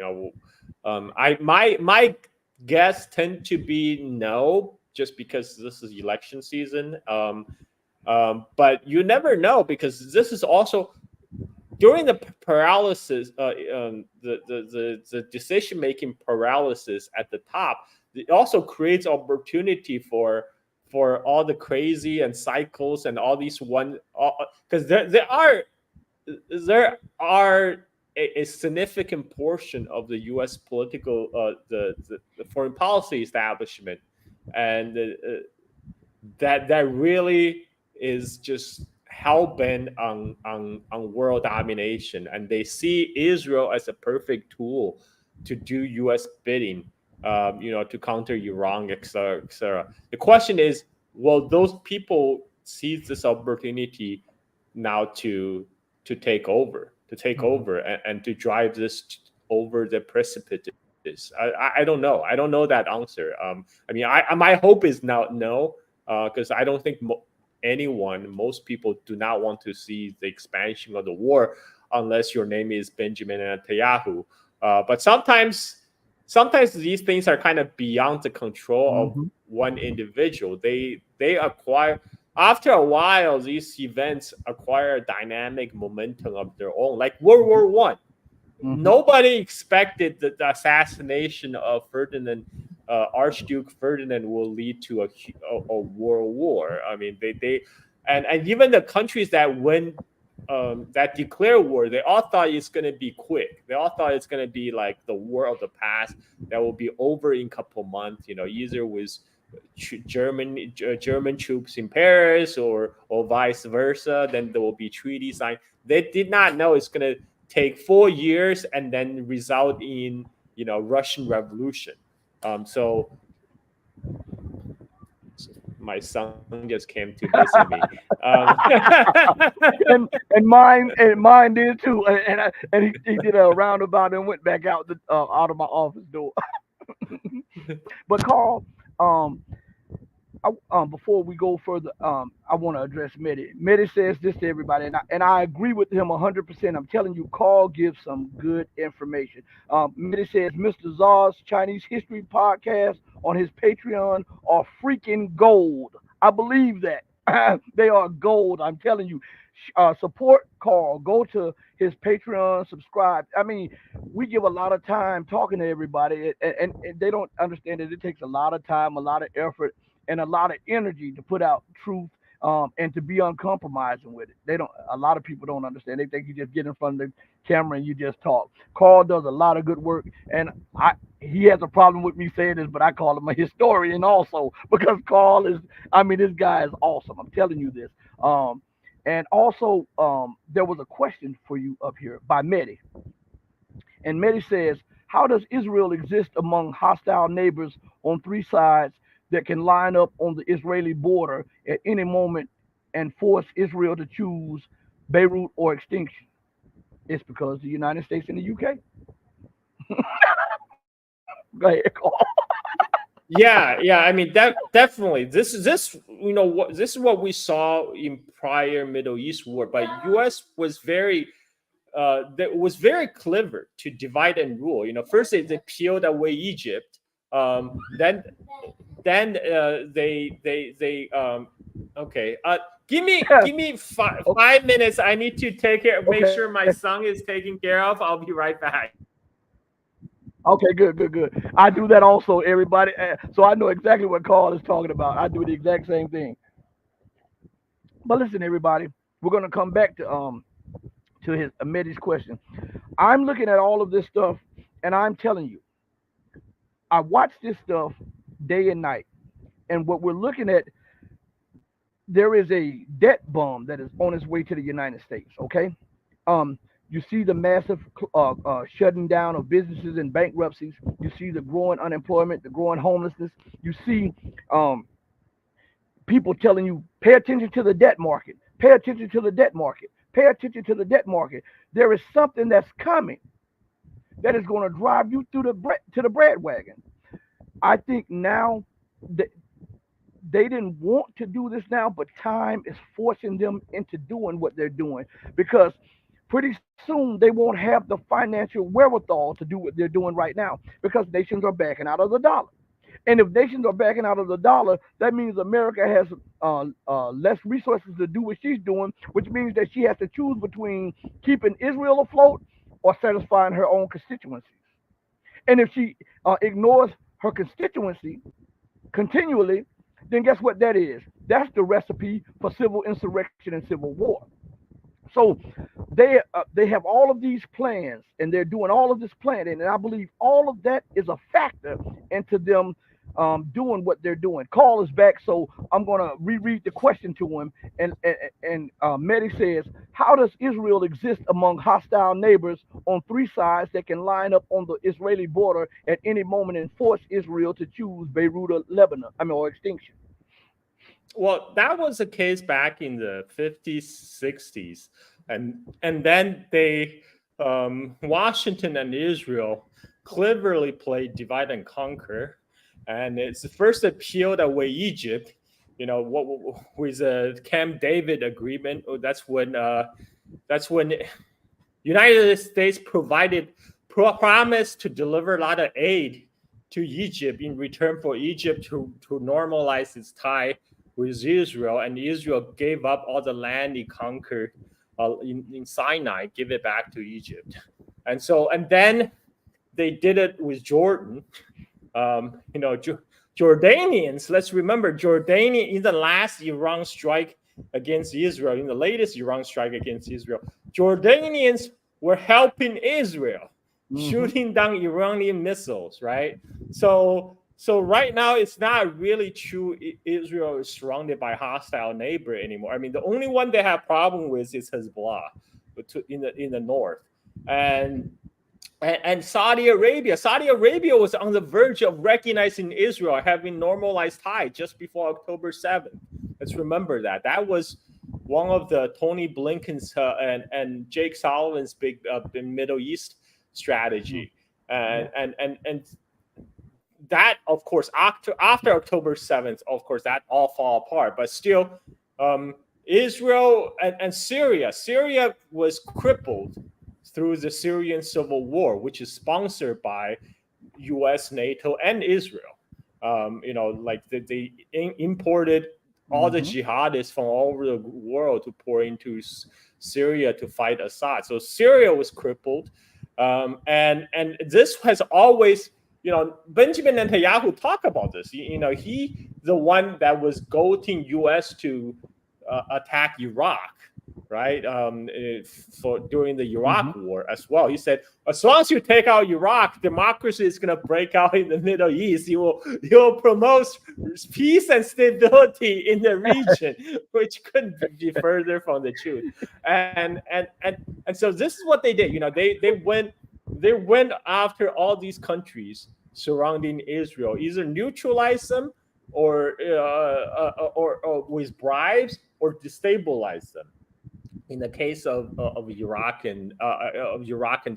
My guess tend to be no, just because this is election season. But you never know, because this is also during the paralysis, the decision-making paralysis at the top. It also creates opportunity for all the crazy and cycles and all these because there are a significant portion of the U.S. political the foreign policy establishment, and that really is just hell-bent on world domination, and they see Israel as a perfect tool to do U.S. bidding, to counter Iran, etc., etc. The question is, will those people seize this opportunity now to take over, and to drive this over the precipice? I don't know. I don't know that answer. My hope is now no, because I don't think most people do not want to see the expansion of the war unless your name is Benjamin Netanyahu. But sometimes these things are kind of beyond the control of one individual. They acquire, after a while, these events acquire a dynamic momentum of their own, like World War One. Nobody expected that the assassination of Archduke Ferdinand will lead to a world war. I mean, and even the countries that that declare war, they all thought it's going to be quick. They all thought it's going to be like the war of the past that will be over in a couple months. Either with German troops in Paris or vice versa. Then there will be treaty signed. They did not know it's going to take 4 years and then result in Russian Revolution. So my son just came to visit me, and mine did too. And he did a roundabout and went back out out of my office door. But Carl, before we go further, I want to address Mehdi. Mehdi says this to everybody, and I agree with him 100%. I'm telling you, Carl gives some good information. Mehdi says Mr. Zha's Chinese History podcast on his Patreon are freaking gold. I believe that. They are gold. I'm telling you. Support Carl. Go to his Patreon, subscribe. I mean, we give a lot of time talking to everybody, and they don't understand that it takes a lot of time, a lot of effort, and a lot of energy to put out truth, and to be uncompromising with it. A lot of people don't understand. They think you just get in front of the camera and you just talk. Carl does a lot of good work, and he has a problem with me saying this, but I call him a historian also, because Carl this guy is awesome. I'm telling you this. And also, there was a question for you up here by Mehdi. And Mehdi says, how does Israel exist among hostile neighbors on three sides that can line up on the Israeli border at any moment and force Israel to choose Beirut or extinction? It's because the United States and the UK. Go ahead, Carl. Yeah. I mean, definitely. This is what we saw in prior Middle East war. But U.S. was very that was very clever to divide and rule. First they peeled away Egypt, then they okay. Give me Okay. 5 minutes. I need to make Okay. sure my son is taken care of. I'll be right back. Okay, good. I do that also, everybody. So I know exactly what Carl is talking about. I do the exact same thing. But listen, everybody, we're gonna come back to his Ahmedi's question. I'm looking at all of this stuff, and I'm telling you, I watch this stuff day and night, and what we're looking at, there is a debt bomb that is on its way to the United States. Okay, you see the massive shutting down of businesses and bankruptcies. You see the growing unemployment, the growing homelessness. You see um, people telling you, pay attention to the debt market, pay attention to the debt market, pay attention to the debt market. There is something that's coming that is going to drive you through to the bread wagon. I think now that they didn't want to do this now, but time is forcing them into doing what they're doing because pretty soon they won't have the financial wherewithal to do what they're doing right now because nations are backing out of the dollar. And if nations are backing out of the dollar, that means America has less resources to do what she's doing, which means that she has to choose between keeping Israel afloat or satisfying her own constituencies. And if she ignores her constituency continually, then guess what that is? That's the recipe for civil insurrection and civil war. So they have all of these plans and they're doing all of this planning, and I believe all of that is a factor into them doing what they're doing. Carl is back, so I'm gonna reread the question to him. And Mehdi says, "How does Israel exist among hostile neighbors on three sides that can line up on the Israeli border at any moment and force Israel to choose Beirut or Lebanon? Or extinction." Well, that was the case back in the 50s, 60s, and then Washington and Israel cleverly played divide and conquer, and it's the first that peeled away Egypt. What with the Camp David agreement. That's when United States promised to deliver a lot of aid to Egypt in return for Egypt to normalize its tie with Israel, and Israel gave up all the land it conquered in Sinai, give it back to Egypt, and then they did it with Jordan. Jordanians. Let's remember, Jordania in the last Iran strike against Israel, in the latest Iran strike against Israel, Jordanians were helping Israel, shooting down Iranian missiles, right? So right now, it's not really true Israel is surrounded by hostile neighbor anymore. The only one they have problem with is Hezbollah in the north. And Saudi Arabia. Saudi Arabia was on the verge of recognizing Israel, having normalized ties just before October 7th. Let's remember that. That was one of the Tony Blinken's and Jake Sullivan's big Middle East strategy. And that, of course, after October 7th, of course, that all fall apart. But still, Israel and Syria was crippled through the Syrian civil war, which is sponsored by U.S., NATO, and Israel. They imported all the jihadists from all over the world to pour into Syria to fight Assad. So Syria was crippled. And this has always, Benjamin Netanyahu talked about this. He the one that was goading U.S. to attack Iraq, right? During the Iraq War as well. He said, as long as you take out Iraq, democracy is going to break out in the Middle East. You will promote peace and stability in the region, which couldn't be further from the truth. And so this is what they did. They went after all these countries surrounding Israel, either neutralize them or with bribes or destabilize them. In the case of Iraq and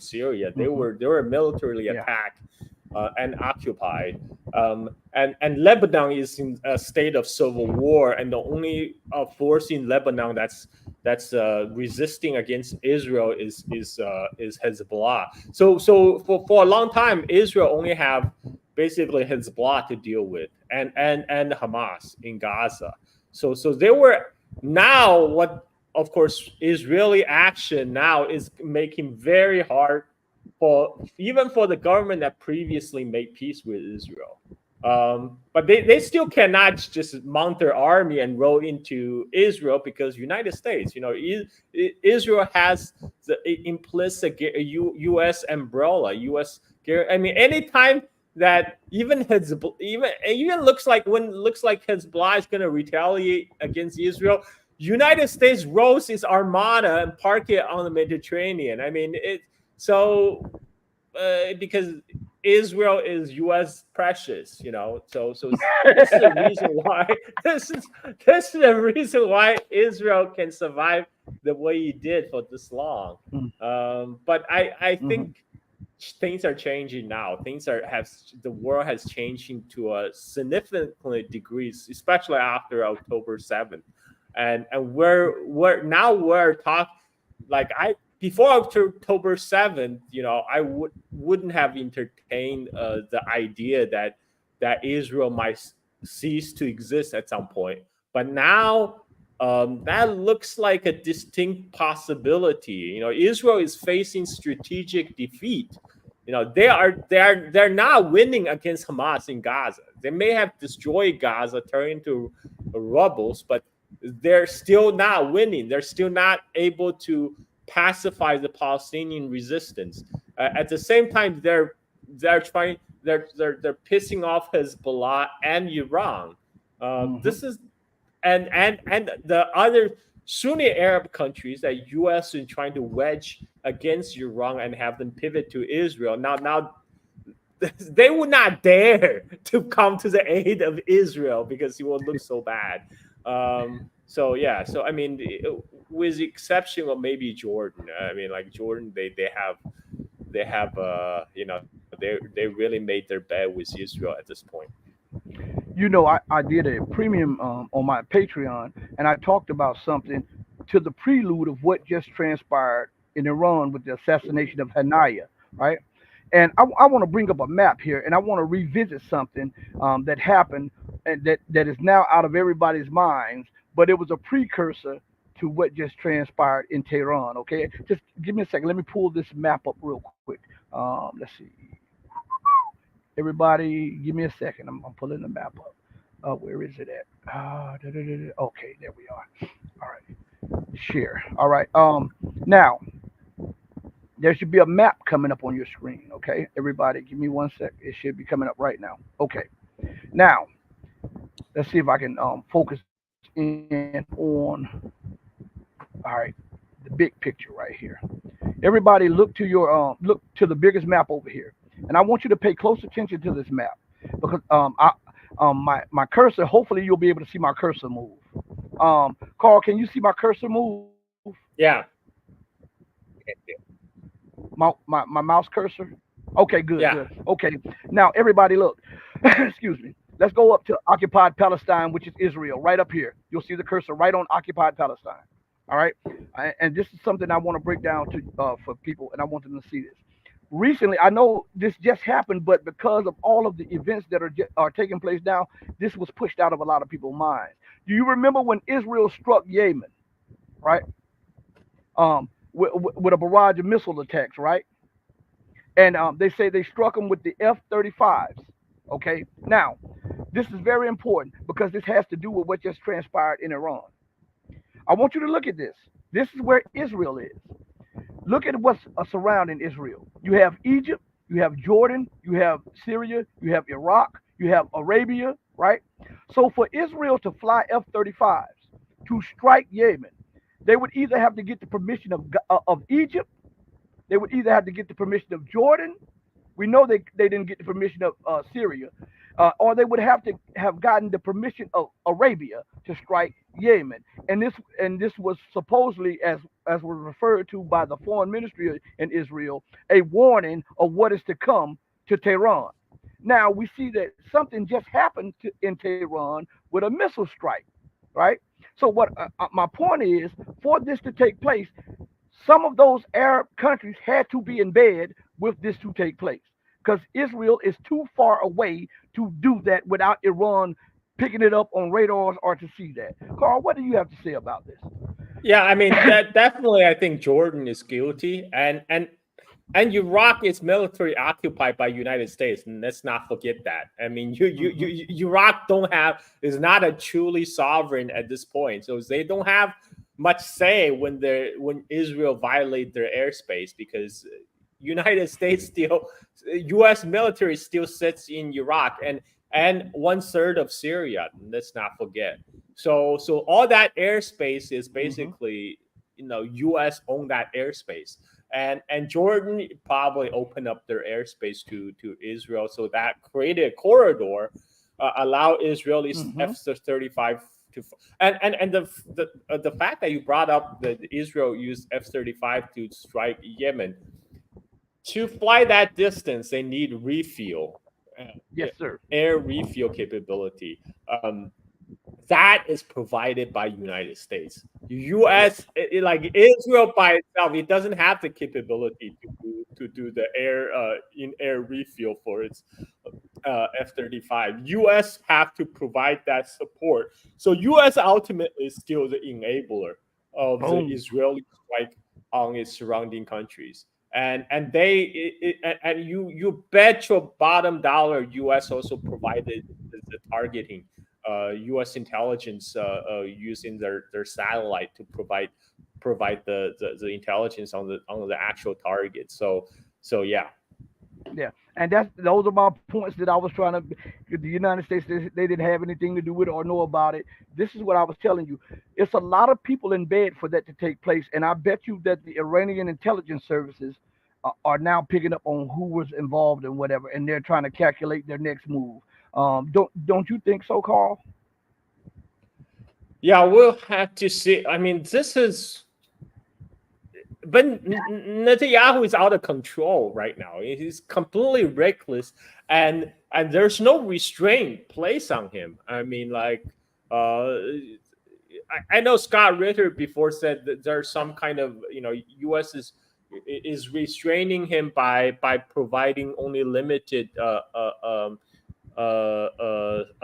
Syria, they were militarily attacked and occupied, and Lebanon is in a state of civil war, and the only force in Lebanon that's that's resisting against Israel is Hezbollah. So for a long time, Israel only have basically Hezbollah to deal with, and Hamas in Gaza. So they were now what, of course, Israeli action now is making very hard for even for the government that previously made peace with Israel. But they still cannot just mount their army and roll into Israel because United States, Israel has the implicit U.S. umbrella, U.S. I mean, anytime that even looks like Hezbollah is going to retaliate against Israel, United States rolls its armada and park it on the Mediterranean. I mean, because Israel is U.S. precious, So this is the reason why this is the reason why Israel can survive the way it did for this long. But I think things are changing now. The world has changed to a significant degree, especially after October 7th, and we're talking like before October 7th, I wouldn't have entertained the idea that Israel might cease to exist at some point. But now that looks like a distinct possibility. Israel is facing strategic defeat. They're not winning against Hamas in Gaza. They may have destroyed Gaza, turned into rubbles, but they're still not winning. They're still not able to pacify the Palestinian resistance. At the same time, they're pissing off Hezbollah and Iran. This is and the other Sunni Arab countries that U.S. is trying to wedge against Iran and have them pivot to Israel. Now they would not dare to come to the aid of Israel because it will look so bad. So I mean, with the exception of maybe Jordan, I mean, like Jordan, they really made their bet with Israel at this point. I did a premium on my Patreon, and I talked about something to the prelude of what just transpired in Iran with the assassination of Haniyeh, right? And I want to bring up a map here, and I want to revisit something that happened and that is now out of everybody's minds, but it was a precursor to what just transpired in Tehran. Okay, just give me a second. Let me pull this map up real quick. Let's see. Everybody, give me a second. I'm pulling the map up. Where is it at? Okay, there we are. All right. Share. All right. Now there should be a map coming up on your screen. Okay, everybody, give me 1 sec. It should be coming up right now. Okay. Now let's see if I can focus in on. All right, the big picture right here. Everybody, look to the biggest map over here, and I want you to pay close attention to this map because my cursor. Hopefully, you'll be able to see my cursor move. Carl, can you see my cursor move? Yeah. My mouse cursor. Okay, good. Yeah. Good. Okay. Now, everybody, look. Excuse me. Let's go up to occupied Palestine, which is Israel, right up here. You'll see the cursor right on occupied Palestine. All right, and this is something I want to break down to for people, and I want them to see this. Recently, I know this just happened, but because of all of the events that are taking place now, this was pushed out of a lot of people's minds. Do you remember when Israel struck Yemen, right? With a barrage of missile attacks, right? And they say they struck them with the F-35s. Okay, now this is very important because this has to do with what just transpired in Iran. I want you to look at this. This is where Israel is. Look at what's surrounding Israel. You have Egypt, you have Jordan, you have Syria, you have Iraq, you have Arabia, right? So for Israel to fly F-35s to strike Yemen, they would either have to get the permission of Egypt, they would either have to get the permission of Jordan. We know they didn't get the permission of Syria, or they would have to have gotten the permission of Arabia to strike Yemen. And this was supposedly, as was referred to by the foreign ministry in Israel, a warning of what is to come to Tehran. Now we see that something just happened in Tehran with a missile strike, right? So what my point is, for this to take place, some of those Arab countries had to be in bed with this to take place because Israel is too far away to do that without Iran picking it up on radars or to see that. Carl, what do you have to say about this? Yeah, I mean that definitely. I think Jordan is guilty, and Iraq is military occupied by United States, and let's not forget that. I mean, Hmm. Iraq don't have is not a truly sovereign at this point, so they don't have much say when Israel violate their airspace because United States still U.S. military still sits in Iraq and one third of Syria. Let's not forget. So all that airspace is Hmm. basically U.S. own that airspace and Jordan probably opened up their airspace to Israel, so that created a corridor, allow Israelis Hmm. F-35 to, and the fact that you brought up that Israel used F-35 to strike Yemen, to fly that distance, they need refuel, uh, Yes, sir. air refuel capability. Um, that is provided by United States. Yes. U.S. Like Israel by itself, it doesn't have the capability to do the in air refuel for its F-35. U.S. have to provide that support. So U.S. ultimately is still the enabler of the Boom. Israeli strike on its surrounding countries. And they and you bet your bottom dollar U.S. also provided the targeting. U.S. intelligence using their satellite to provide the intelligence on the actual target. So yeah. Yeah, and those are my points that I was trying to. The United States, they didn't have anything to do with it or know about it. This is what I was telling you. It's a lot of people in bed for that to take place, and I bet you that the Iranian intelligence services are now picking up on who was involved and whatever, and they're trying to calculate their next move. Don't you think so, Carl? Yeah, we'll have to see. I mean, this is, but Netanyahu is out of control right now. He's completely reckless, and there's no restraint placed on him. I mean, like, I know Scott Ritter before said that there's some kind of U.S. is restraining him by providing only limited a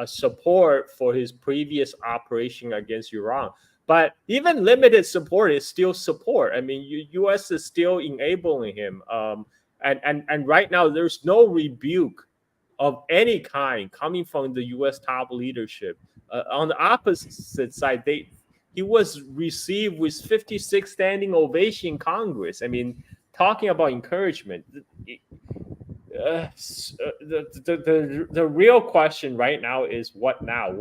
support for his previous operation against Iran. But even limited support is still support. I mean, U.S. is still enabling him. And right now, there's no rebuke of any kind coming from the U.S. top leadership. On the opposite side, he was received with 56 standing ovation in Congress. I mean, talking about encouragement, the real question right now is what now?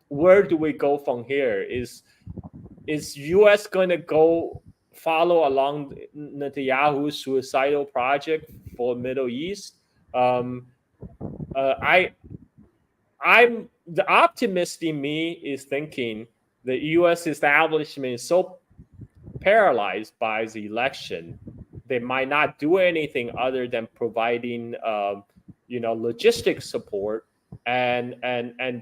Where do we go from here? Is U.S. going to go follow along Netanyahu's suicidal project for Middle East? Um, I I'm the optimist in me is thinking the U.S. establishment is so paralyzed by the election, they might not do anything other than providing, logistic support and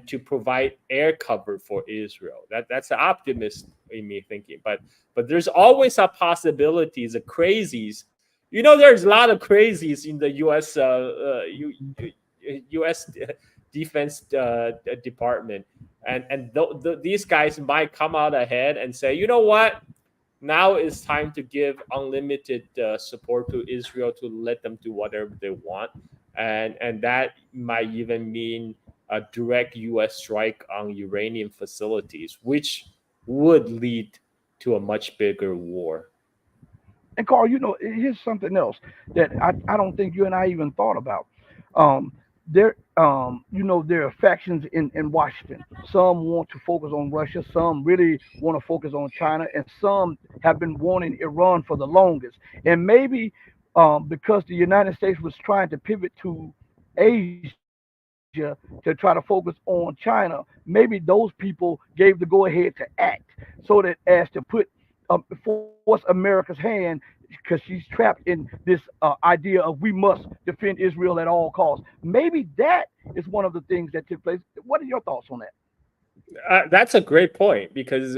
to provide air cover for Israel. That's the optimist in me thinking. But there's always a possibility. The crazies, there's a lot of crazies in the U.S. U.S. Defense Department, and these guys might come out ahead and say, you know what, now it's time to give unlimited support to Israel to let them do whatever they want, and that might even mean a direct U.S. strike on Iranian facilities, which would lead to a much bigger war. And Carl, here's something else that I don't think you and I even thought about. Um, there are factions in Washington. Some want to focus on Russia, some really want to focus on China, and some have been wanting Iran for the longest. And maybe because the United States was trying to pivot to Asia to try to focus on China, maybe those people gave the go ahead to act so that as to put force America's hand because she's trapped in this idea of we must defend Israel at all costs. Maybe that is one of the things that took place. What are your thoughts on that? That's a great point because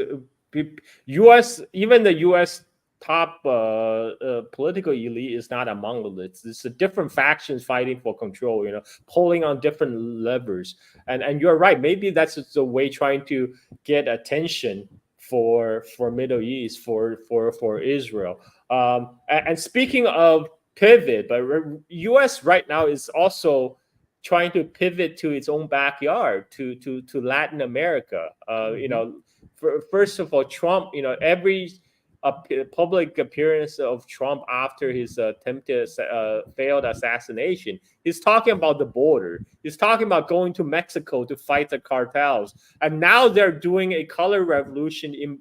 U.S. even the U.S. top political elite is not a monolith. It's a different factions fighting for control. Pulling on different levers. And you're right. Maybe that's just a way trying to get attention for Middle East for Israel. And speaking of pivot, but U.S. right now is also trying to pivot to its own backyard to Latin America. Hmm. First of all, Trump. Every public appearance of Trump after his attempted failed assassination, he's talking about the border. He's talking about going to Mexico to fight the cartels, and now they're doing a color revolution in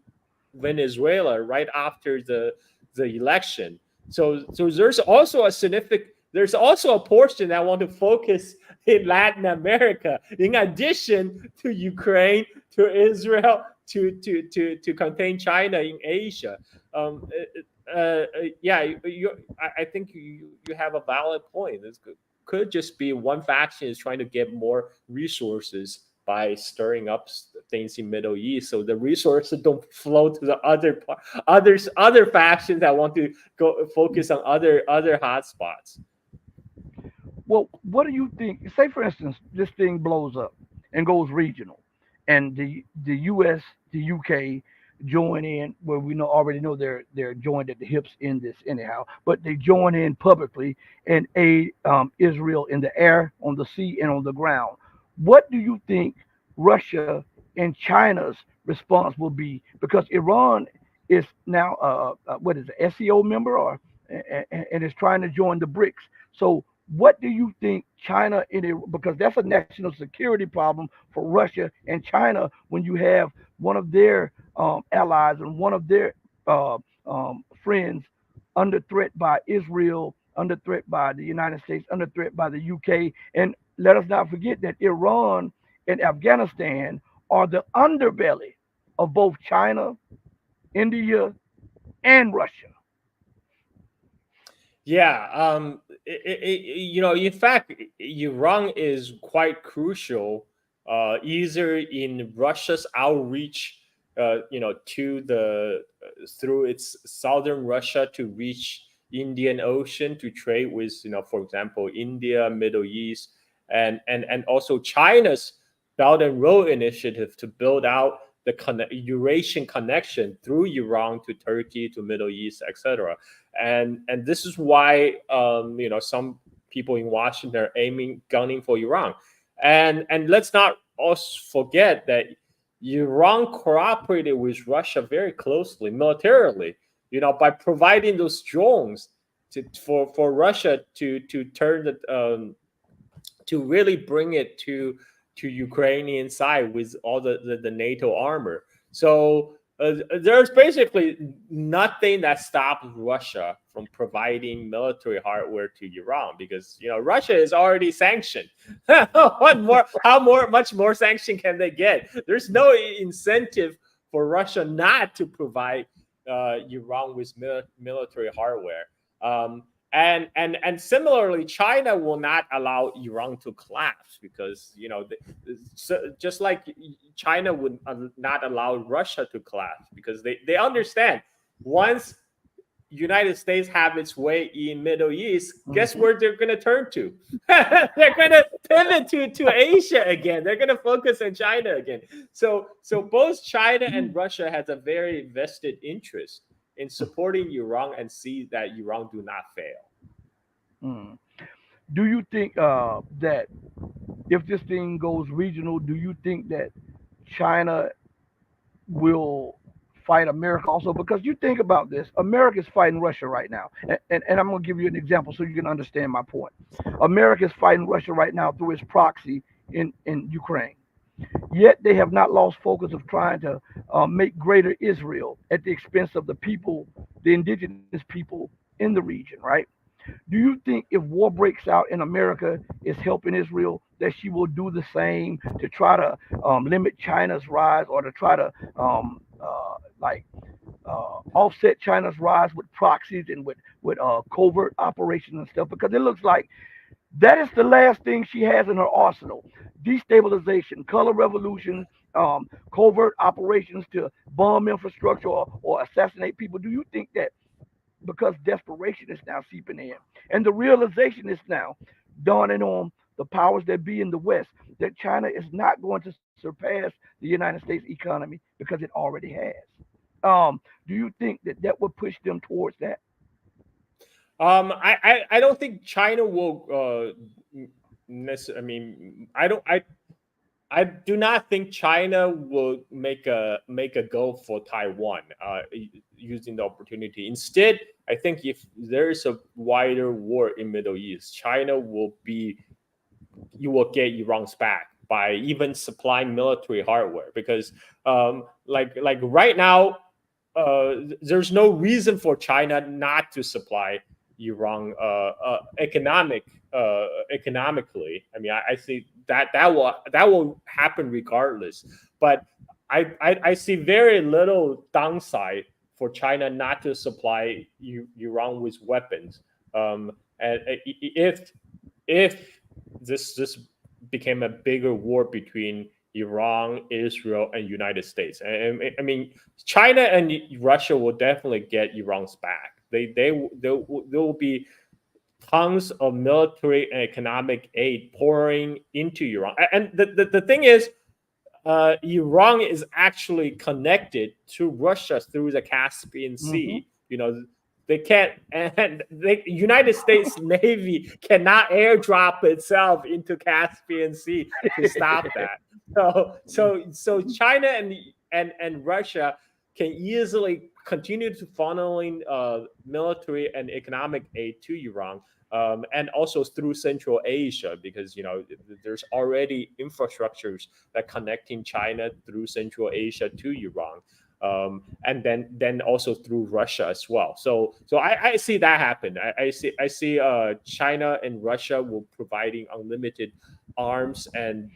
Venezuela right after the election. So there's also a portion that want to focus in Latin America, in addition to Ukraine, to Israel, to contain China in Asia. Um, yeah, I think you have a valid point. This could just be one faction is trying to get more resources by stirring up things in Middle East, so the resources don't flow to the other factions that want to go focus on other hotspots. Well, what do you think? Say, for instance, this thing blows up and goes regional, and the U.S., the U.K. join in. Where we know already know they're joined at the hips in this anyhow, but they join in publicly and aid Israel in the air, on the sea, and on the ground. What do you think Russia and China's response will be? Because Iran is now what is it, SEO member, or and is trying to join the BRICS. So what do you think China in it, because that's a national security problem for Russia and China when you have one of their allies and one of their friends under threat by Israel, under threat by the United States, under threat by the UK, and let us not forget that Iran and Afghanistan are the underbelly of both China, India, and Russia. Yeah, in fact, Iran is quite crucial, either in Russia's outreach, to the through its southern Russia to reach Indian Ocean to trade with, for example, India, Middle East, and also China's Belt and Road Initiative to build out the Eurasian connection through Iran to Turkey to Middle East, etc. And this is why some people in Washington are gunning for Iran, and let's not also forget that Iran cooperated with Russia very closely militarily, by providing those drones for Russia to turn to really bring it to Ukrainian side with all the NATO armor. So there's basically nothing that stops Russia from providing military hardware to Iran because Russia is already sanctioned. What more? Much more sanction can they get? There's no incentive for Russia not to provide Iran with military hardware. And similarly, China will not allow Iran to collapse because just like China would not allow Russia to collapse because they understand once United States have its way in Middle East, guess Mhm. where they're going to turn to? They're going to pivot to Asia again. They're going to focus on China again. So both China and Russia has a very vested interest in supporting Iran and see that Iran do not fail. Mm. Do you think that if this thing goes regional, do you think that China will fight America also? Because you think about this, America is fighting Russia right now. And I'm going to give you an example so you can understand my point. America is fighting Russia right now through its proxy in Ukraine. Yet they have not lost focus of trying to make greater Israel at the expense of the people, the indigenous people in the region, right? Do you think if war breaks out in America is helping Israel, that she will do the same to try to limit China's rise or to try to like offset China's rise with proxies and with covert operations and stuff? Because it looks like That is the last thing she has in her arsenal. Destabilization, color revolution, covert operations to bomb infrastructure or assassinate people. Do you think that because desperation is now seeping in and the realization is now dawning on the powers that be in the West that China is not going to surpass the United States economy because it already has? Do you think that that would push them towards that? I don't think China will. I mean, I do not think China will make a go for Taiwan, using the opportunity. Instead, I think if there is a wider war in Middle East, China will be you will get Iran's back by even supplying military hardware because like right now there's no reason for China not to supply Iran economically. I mean, I see that will happen regardless. But I see very little downside for China not to supply Iran with weapons. And if this became a bigger war between Iran, Israel, and United States. And I mean, China and Russia will definitely get Iran's back. There will be tons of military and economic aid pouring into Iran. And the thing is, Iran is actually connected to Russia through the Caspian Hmm. Sea. You know, they can't, and the United States Navy cannot airdrop itself into Caspian Sea to stop that. So China and Russia can easily continue to funneling military and economic aid to Iran, and also through Central Asia because there's already infrastructures that connecting China through Central Asia to Iran, and then also through Russia as well. So I see that happen. I see China and Russia will providing unlimited arms and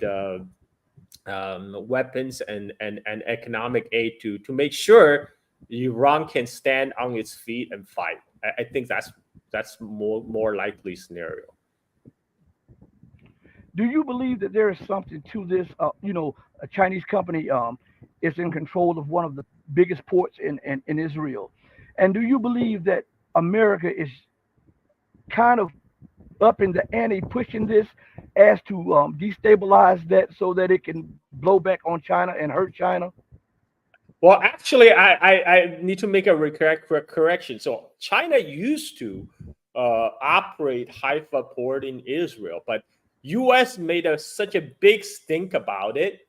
weapons and economic aid to make sure Iran can stand on its feet and fight. I think that's more likely scenario. Do you believe that there is something to this? A Chinese company is in control of one of the biggest ports in Israel. And do you believe that America is kind of up in the ante pushing this as to destabilize that so that it can blow back on China and hurt China? Well, actually, I need to make a correction. So China used to operate Haifa port in Israel, but U.S. made such a big stink about it. Hmm.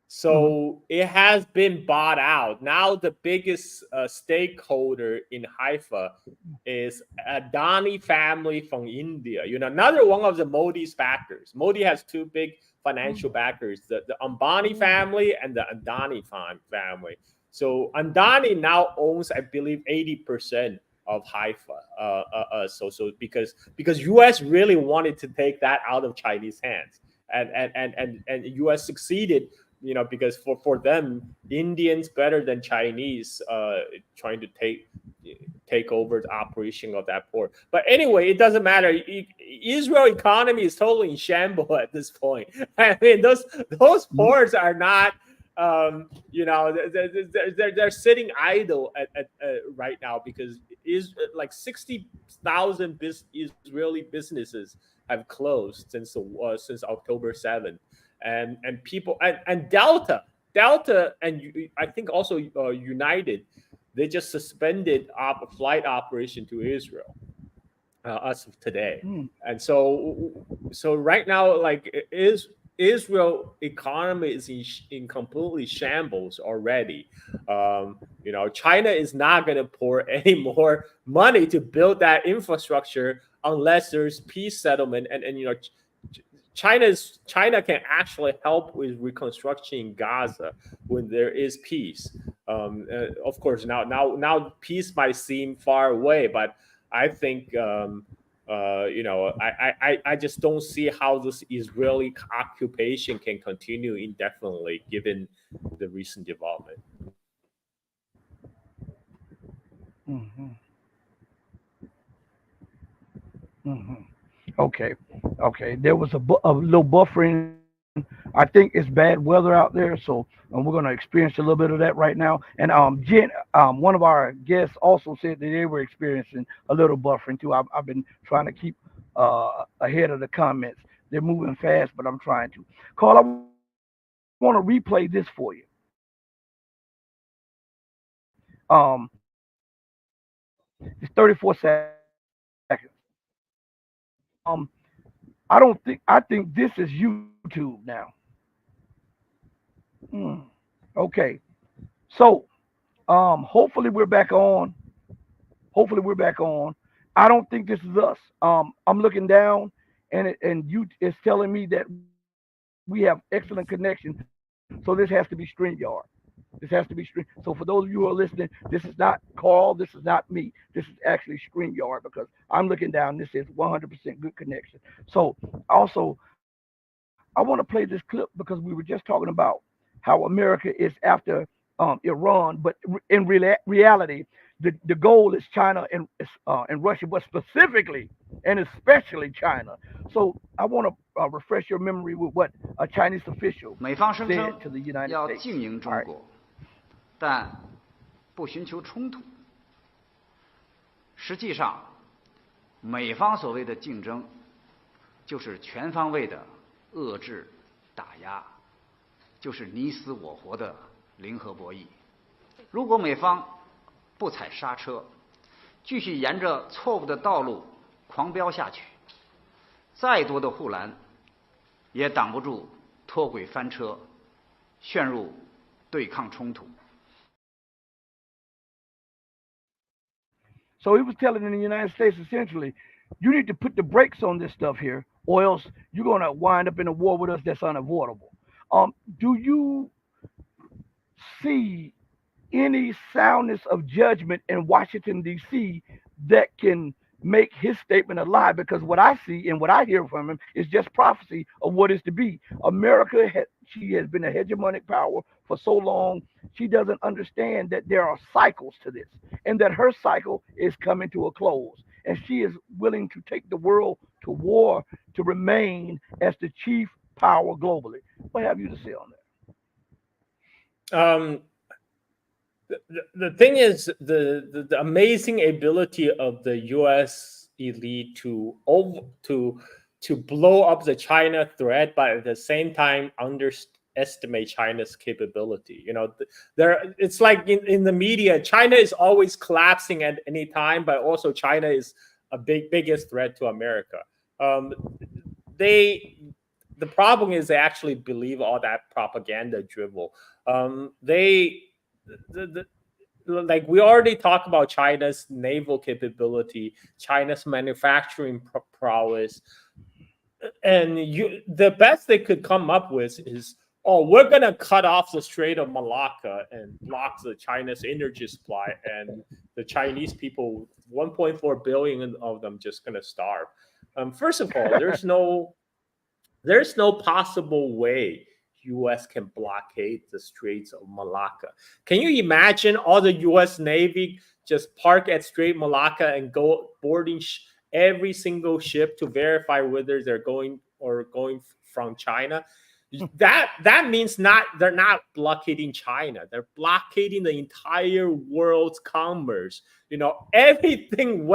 So it has been bought out. Now the biggest stakeholder in Haifa is Adani family from India. Another one of the Modi's backers. Modi has two big financial backers: the Ambani Oh. family and the Adani family. So Adani now owns, I believe, 80% of Haifa. So because U.S. really wanted to take that out of Chinese hands, and U.S. succeeded. Because for them, Indians better than Chinese trying to take over the operation of that port. But anyway, it doesn't matter. Israel economy is totally in shambles at this point. I mean, those Mhm. ports are not. They're sitting idle right now because is like 60,000 Israeli businesses have closed since October 7th, and people and Delta and I think also United, they just suspended flight operation to Israel as of today. Mm. And so right now, like, is Israel economy is in completely shambles already. China is not going to pour any more money to build that infrastructure unless there's peace settlement, and China can actually help with reconstruction in Gaza when there is peace. Of course, now peace might seem far away, but I think I just don't see how this Israeli occupation can continue indefinitely given the recent development. Hmm. Hmm. Okay, okay. There was a little buffering. I think it's bad weather out there, so we're going to experience a little bit of that right now. And Jen, one of our guests also said that they were experiencing a little buffering too. I've been trying to keep ahead of the comments. They're moving fast, but I'm trying to. Carl, I want to replay this for you. It's 34 seconds. I think this is YouTube now. Hmm. Okay. So, hopefully we're back on. Hopefully we're back on. I don't think this is us. I'm looking down, and you it's telling me that we have excellent connection. So this has to be StreamYard. This has to be stream. So for those of you who are listening, this is not Carl. This is not me. This is actually StreamYard because I'm looking down. This is 100% good connection. So also, I want to play this clip because we were just talking about how America is after Iran, but reality, the goal is China and Russia, but specifically and especially China. So I want to refresh your memory with what a Chinese official 美方声称 said to the United 要 States. 经营 All 中 right. 国，但不寻求冲突。实际上，美方所谓的竞争，就是全方位的遏制、打压，就是你死我活的零和博弈。如果美方不踩刹车，继续沿着错误的道路狂飙下去，再多的护栏也挡不住脱轨翻车，陷入对抗冲突。So he was telling the United States essentially, you need to put the brakes on this stuff here, or else you're going to wind up in a war with us that's unavoidable. Do you see any soundness of judgment in Washington, D.C. that can make his statement a lie? Because what I see and what I hear from him is just prophecy of what is to be. America, she has been a hegemonic power for so long. She doesn't understand that there are cycles to this and that her cycle is coming to a close. And she is willing to take the world to war to remain as the chief power globally. What have you to say on that? The thing is the amazing ability of the U.S. elite to blow up the China threat, but at the same time underestimate China's capability. You know, it's like in the media, China is always collapsing at any time, but also China is a biggest threat to America. The problem is they actually believe all that propaganda drivel. Like we already talked about China's naval capability, China's manufacturing prowess, and the best they could come up with is, oh, we're gonna cut off the Strait of Malacca and block the China's energy supply, and the Chinese people, 1.4 billion of them, just gonna starve. First of all, there's no possible way U.S. can blockade the Straits of Malacca. Can you imagine all the U.S. Navy just park at Strait Malacca and go boarding every single ship to verify whether they're going from China? That means they're not blockading China. They're blockading the entire world's commerce. You know, everything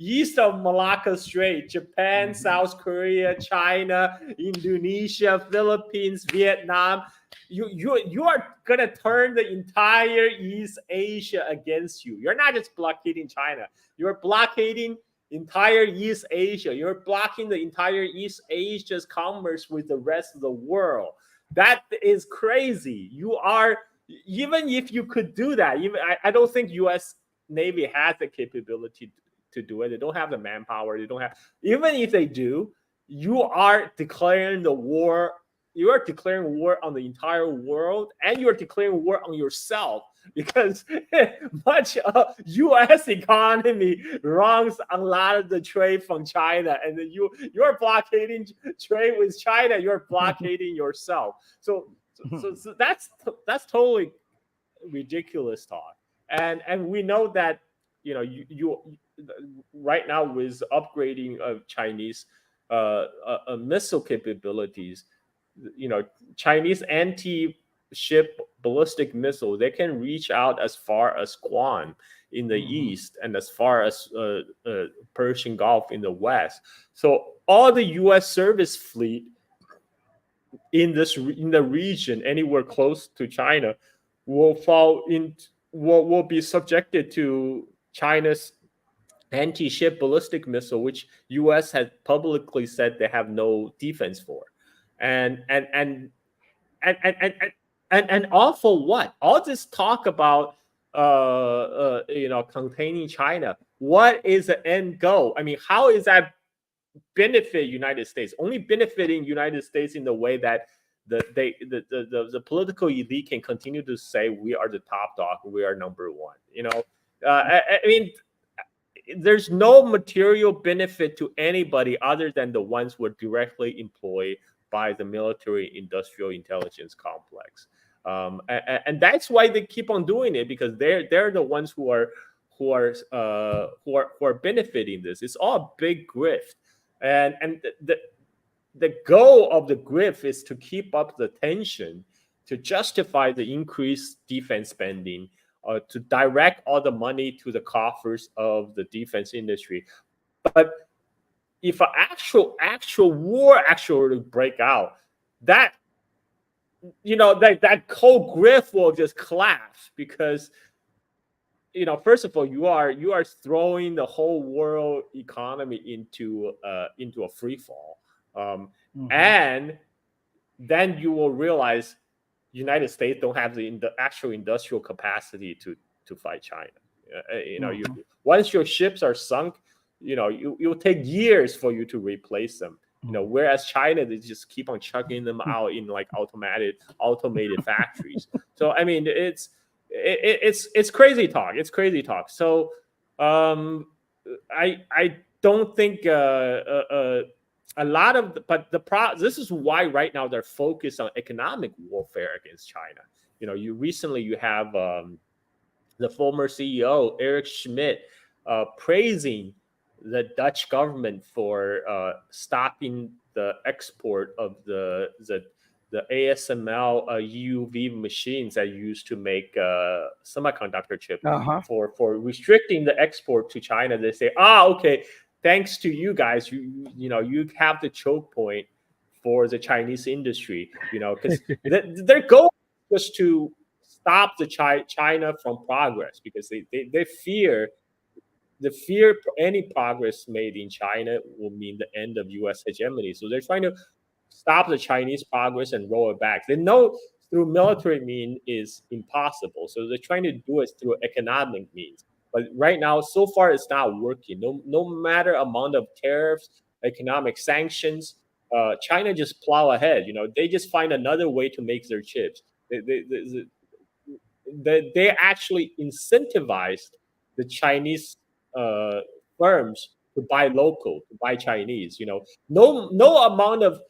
east of Malacca Strait, Japan, South Korea, China, Indonesia, Philippines, Vietnam. You are gonna turn the entire East Asia against you. You're not just blockading China. You're blockading entire East Asia. You're blocking the entire East Asia's commerce with the rest of the world. That is crazy. You are, even if you could do that, I don't think U.S. Navy has the capability to do it. They don't have the manpower. They don't have, even if they do, you are declaring the war. You are declaring war on the entire world, and you are declaring war on yourself, because much of U.S. economy runs a lot of the trade from China, and you're blockading trade with China. You're blockading yourself. So that's totally ridiculous talk. And we know that, you know, you right now with upgrading of Chinese missile capabilities. Chinese anti-ship ballistic missile, they can reach out as far as Guam in the east and as far as Persian Gulf in the west. So all the U.S. service fleet in the region anywhere close to China will be subjected to China's anti-ship ballistic missile, which U.S. has publicly said they have no defense for, and all for what? All this talk about containing China. What is the end goal? I mean, how is that benefit United States? Only benefiting United States in the way that the political elite can continue to say we are the top dog, we are number one. I mean, there's no material benefit to anybody other than the ones who are directly employed by the military industrial intelligence complex, and that's why they keep on doing it, because they're the ones who are benefiting this. It's all a big grift, and the goal of the grift is to keep up the tension, to justify the increased defense spending, to direct all the money to the coffers of the defense industry. But if an actual war actually break out, that whole grift will just collapse, because first of all, you are throwing the whole world economy into a free fall, and then you will realize United States don't have the actual industrial capacity to fight China. Once your ships are sunk, it'll take years for you to replace them. Whereas China, they just keep on chucking them out in like automated factories. So I mean, it's crazy talk. It's crazy talk. So I don't think a lot of this is why right now they're focused on economic warfare against China. You have the former CEO Eric Schmidt praising the Dutch government for stopping the export of the ASML EUV machines that used to make semiconductor chip, for restricting the export to China. They say, okay, thanks to you guys, you have the choke point for the Chinese industry, because their goal is just to stop the China from progress, because they fear any progress made in China will mean the end of U.S. hegemony. So they're trying to stop the Chinese progress and roll it back. They know through military means is impossible, so they're trying to do it through economic means. But right now, so far, it's not working. No matter amount of tariffs, economic sanctions, China just plow ahead. They just find another way to make their chips. They actually incentivized the Chinese firms to buy local, to buy Chinese. No amount of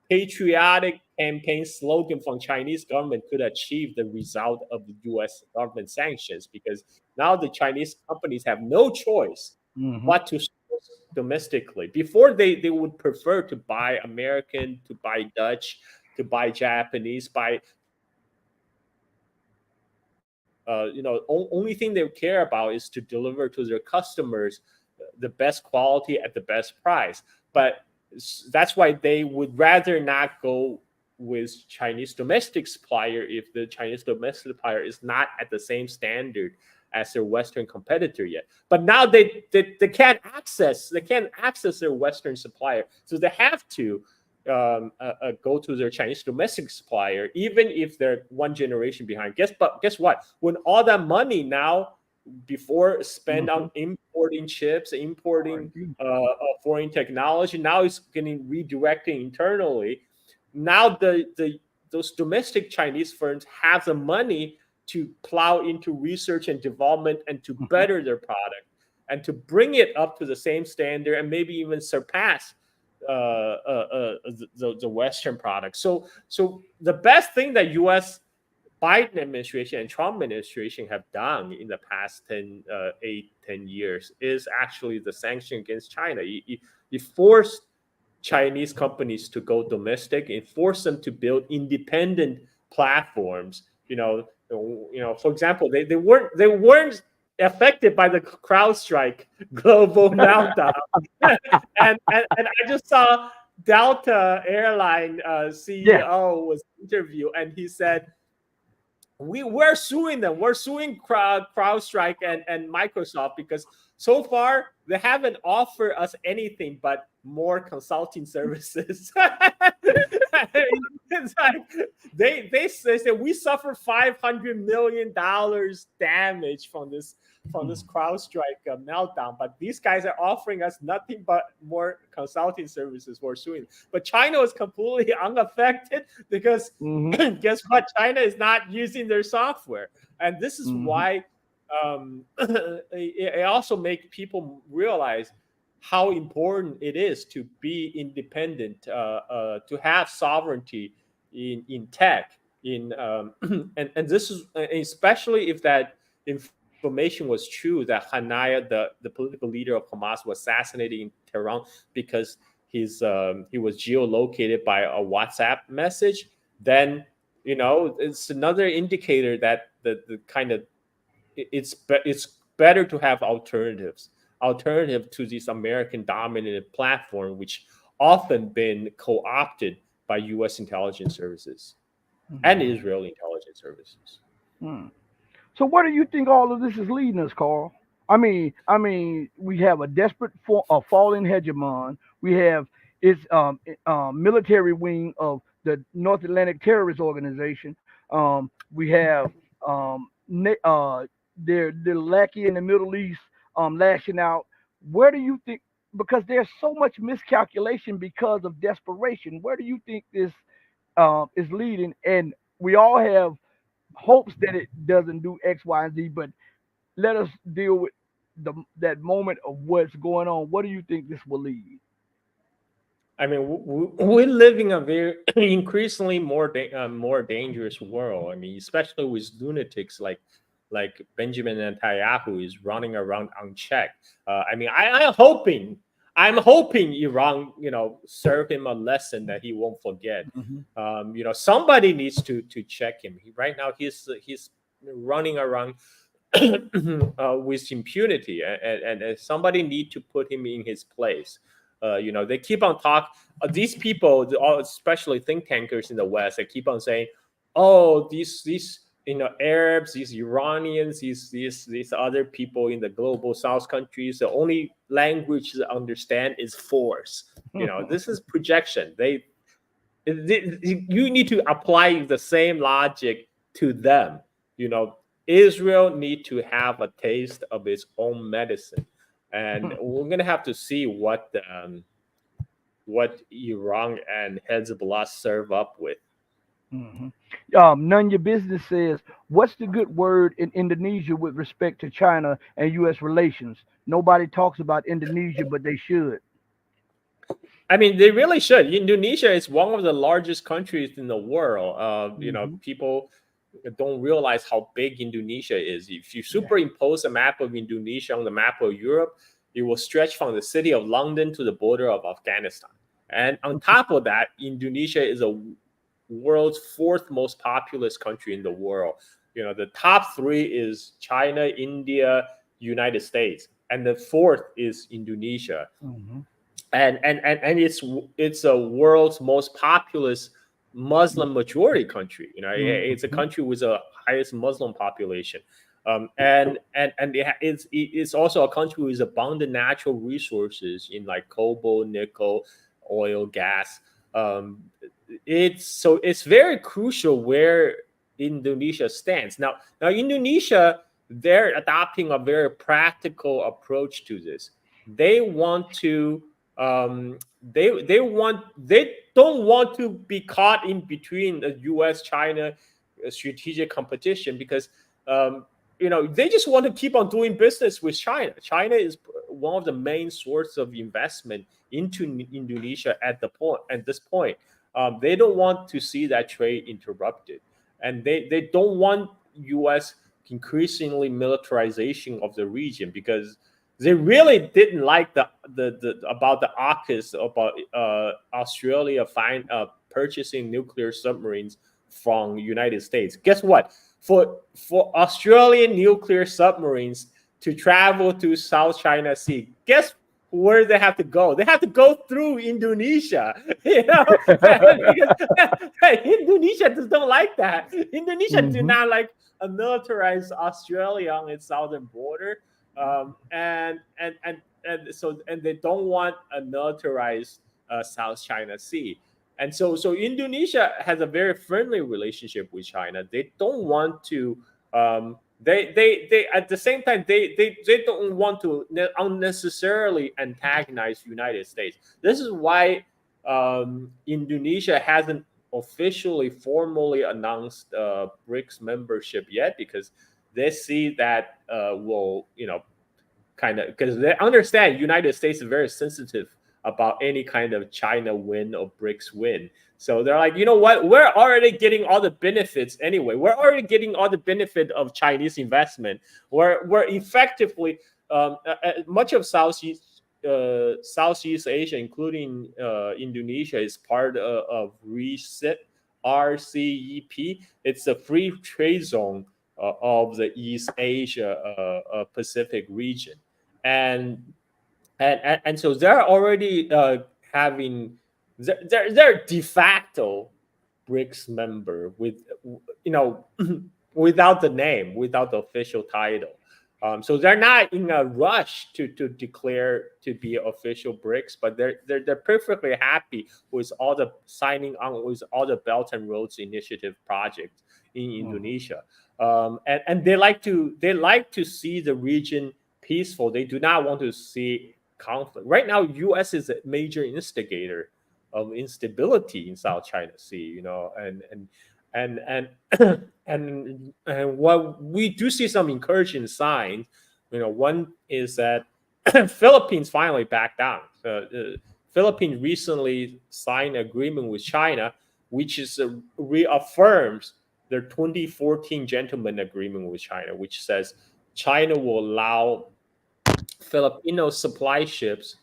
patriotic campaign slogan from Chinese government could achieve the result of the U.S. government sanctions, because now the Chinese companies have no choice but to source domestically. Before they would prefer to buy American, to buy Dutch, to buy Japanese, only thing they care about is to deliver to their customers the best quality at the best price. But that's why they would rather not go with Chinese domestic supplier if the Chinese domestic supplier is not at the same standard as their Western competitor yet. But now they can't access their Western supplier, so they have to go to their Chinese domestic supplier, even if they're one generation behind. Guess what? When all that money now before spent on importing chips, importing foreign technology, now it's getting redirected internally. Now those domestic Chinese firms have the money to plow into research and development and to better their product and to bring it up to the same standard and maybe even surpass the Western product. So the best thing that U.S. Biden administration and Trump administration have done in the past 10 years is actually the sanction against China. It forced Chinese companies to go domestic and force them to build independent platforms. For example, they weren't affected by the CrowdStrike global meltdown. and I just saw Delta airline Yeah. CEO was interviewed, and he said, we're suing them. We're suing CrowdStrike and Microsoft because so far they haven't offered us anything but more consulting services. It's like they said we suffer $500 million damage from this CrowdStrike meltdown, but these guys are offering us nothing but more consulting services for suing. But China was completely unaffected because Mm-hmm. guess what? China is not using their software, and this is Mm-hmm. why it also makes people realize how important it is to be independent, to have sovereignty in tech, and this is especially if that information was true that Hanaya, the political leader of Hamas, was assassinated in Tehran because he was geolocated by a WhatsApp message. Then it's another indicator that the kind of it's better to have alternative to this American dominated platform, which often been co-opted by U.S. intelligence services and Mm-hmm. Israeli intelligence services. Mm. So where do you think all of this is leading us, Carl? I mean, we have a desperate a falling hegemon. We have its military wing of the North Atlantic Terrorist Organization. We have their lackey in the Middle East lashing out. Where do you think? Because there's so much miscalculation because of desperation. Where do you think this is leading? And we all have hopes that it doesn't do X, Y, and Z, but let us deal with that moment of what's going on. What do you think this will lead? I mean, we're living a very increasingly more dangerous world. I mean, especially with lunatics like Benjamin Netanyahu is running around unchecked. I mean, I'm hoping Iran, serve him a lesson that he won't forget. Mhm. Somebody needs to check him. Right now, he's running around with impunity, and somebody need to put him in his place. They keep on talk. These people, especially think tankers in the West, they keep on saying, "Oh, these Arabs, these Iranians, these other people in the global South countries, the only language they understand is force." This is projection. You need to apply the same logic to them. You know, Israel need to have a taste of its own medicine, and we're gonna have to see what Iran and Hezbollah serve up with. Mhm. None your business says, what's the good word in Indonesia with respect to China and U.S. relations? Nobody talks about Indonesia, but they should. I mean, they really should. Indonesia is one of the largest countries in the world. Hmm. People don't realize how big Indonesia is. If you Yeah. superimpose a map of Indonesia on the map of Europe, it will stretch from the city of London to the border of Afghanistan. And on top of that, Indonesia is a world's fourth most populous country in the world. The top three is China, India, United States, and the fourth is Indonesia. Hmm. And it's a world's most populous Muslim majority country. It's a Hmm. country with the highest Muslim population, and it's also a country with abundant natural resources in like cobalt, nickel, oil, gas. Um, it's very crucial where Indonesia stands now. Now Indonesia, they're adopting a very practical approach to this. They want to they don't want to be caught in between the U.S. China strategic competition because they just want to keep on doing business with China. China is one of the main sources of investment into Indonesia at this point. They don't want to see that trade interrupted, and they don't want U.S. increasingly militarization of the region because They really didn't like the about the AUKUS about Australia purchasing nuclear submarines from United States. Guess what? For Australian nuclear submarines to travel to South China Sea, guess where they have to go? They have to go through Indonesia, because Indonesia just don't like that. Indonesia do Hmm. not like a militarized Australia on its southern border, and they don't want a militarized South China Sea. And so Indonesia has a very friendly relationship with China. They don't want to they at the same time they don't want to unnecessarily antagonize United States. This is why Indonesia hasn't officially formally announced BRICS membership yet, because they see that will kind of, because they understand United States is very sensitive about any kind of China win or BRICS win. So they're like, you know what? We're already getting all the benefits anyway. We're already getting all the benefit of Chinese investment. We're effectively much of Southeast Asia, including Indonesia, is part of RCEP. It's a free trade zone of the East Asia Pacific region, and and so they're already having they're de facto BRICS member with without the name, without the official title. So they're not in a rush to declare to be official BRICS, but they're perfectly happy with all the signing on with all the Belt and Roads Initiative projects in Hmm. Indonesia, and they like to see the region peaceful. They do not want to see conflict. Right now, U.S. is a major instigator of instability in South China Sea, and and what we do see some encouraging signs. One is that Philippines finally backed down. Philippines recently signed an agreement with China, which is reaffirms their 2014 gentleman agreement with China, which says China will allow Filipino supply ships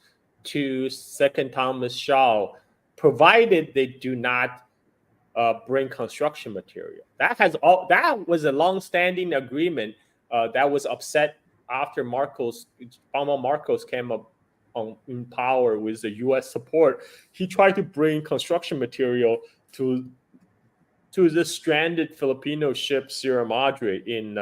to Second Thomas Shaw, provided they do not bring construction material. That was a long-standing agreement that was upset after Obama Marcos came up in power with the U.S. support. He tried to bring construction material to the stranded Filipino ship Sierra Madre in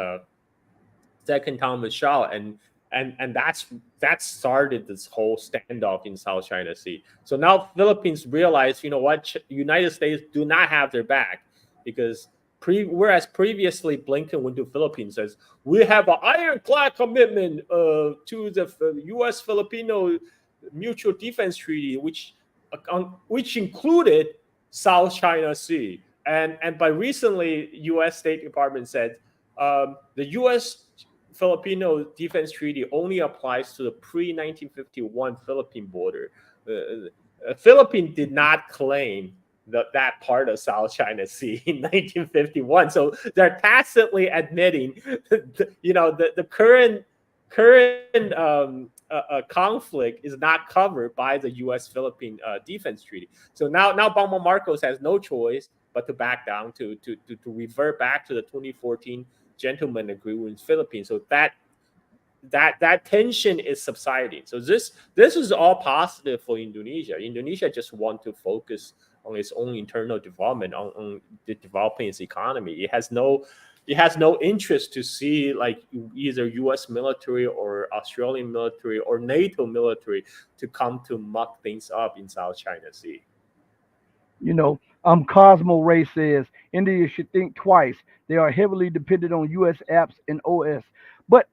Second Thomas Shaw, and that started this whole standoff in South China Sea. So now Philippines realize, what, United States do not have their back, because whereas previously Blinken went to Philippines says we have an ironclad commitment to the U.S. Filipino Mutual Defense Treaty, which included South China Sea, and by recently U.S. State Department said the U.S. Filipino Defense Treaty only applies to the pre-1951 Philippine border. Philippines did not claim that part of South China Sea in 1951, so they're tacitly admitting, the current conflict is not covered by the U.S. Philippine Defense Treaty. So now Bama Marcos has no choice but to back down, to revert back to the 2014 gentleman agreement with Philippines. So that tension is subsiding. So this is all positive for Indonesia. Indonesia just want to focus on its own internal development, on developing its economy. It has no interest to see like either U.S. military or Australian military or NATO military to come to muck things up in South China Sea. Cosmo Ray says India should think twice. They are heavily dependent on U.S. apps and OS, but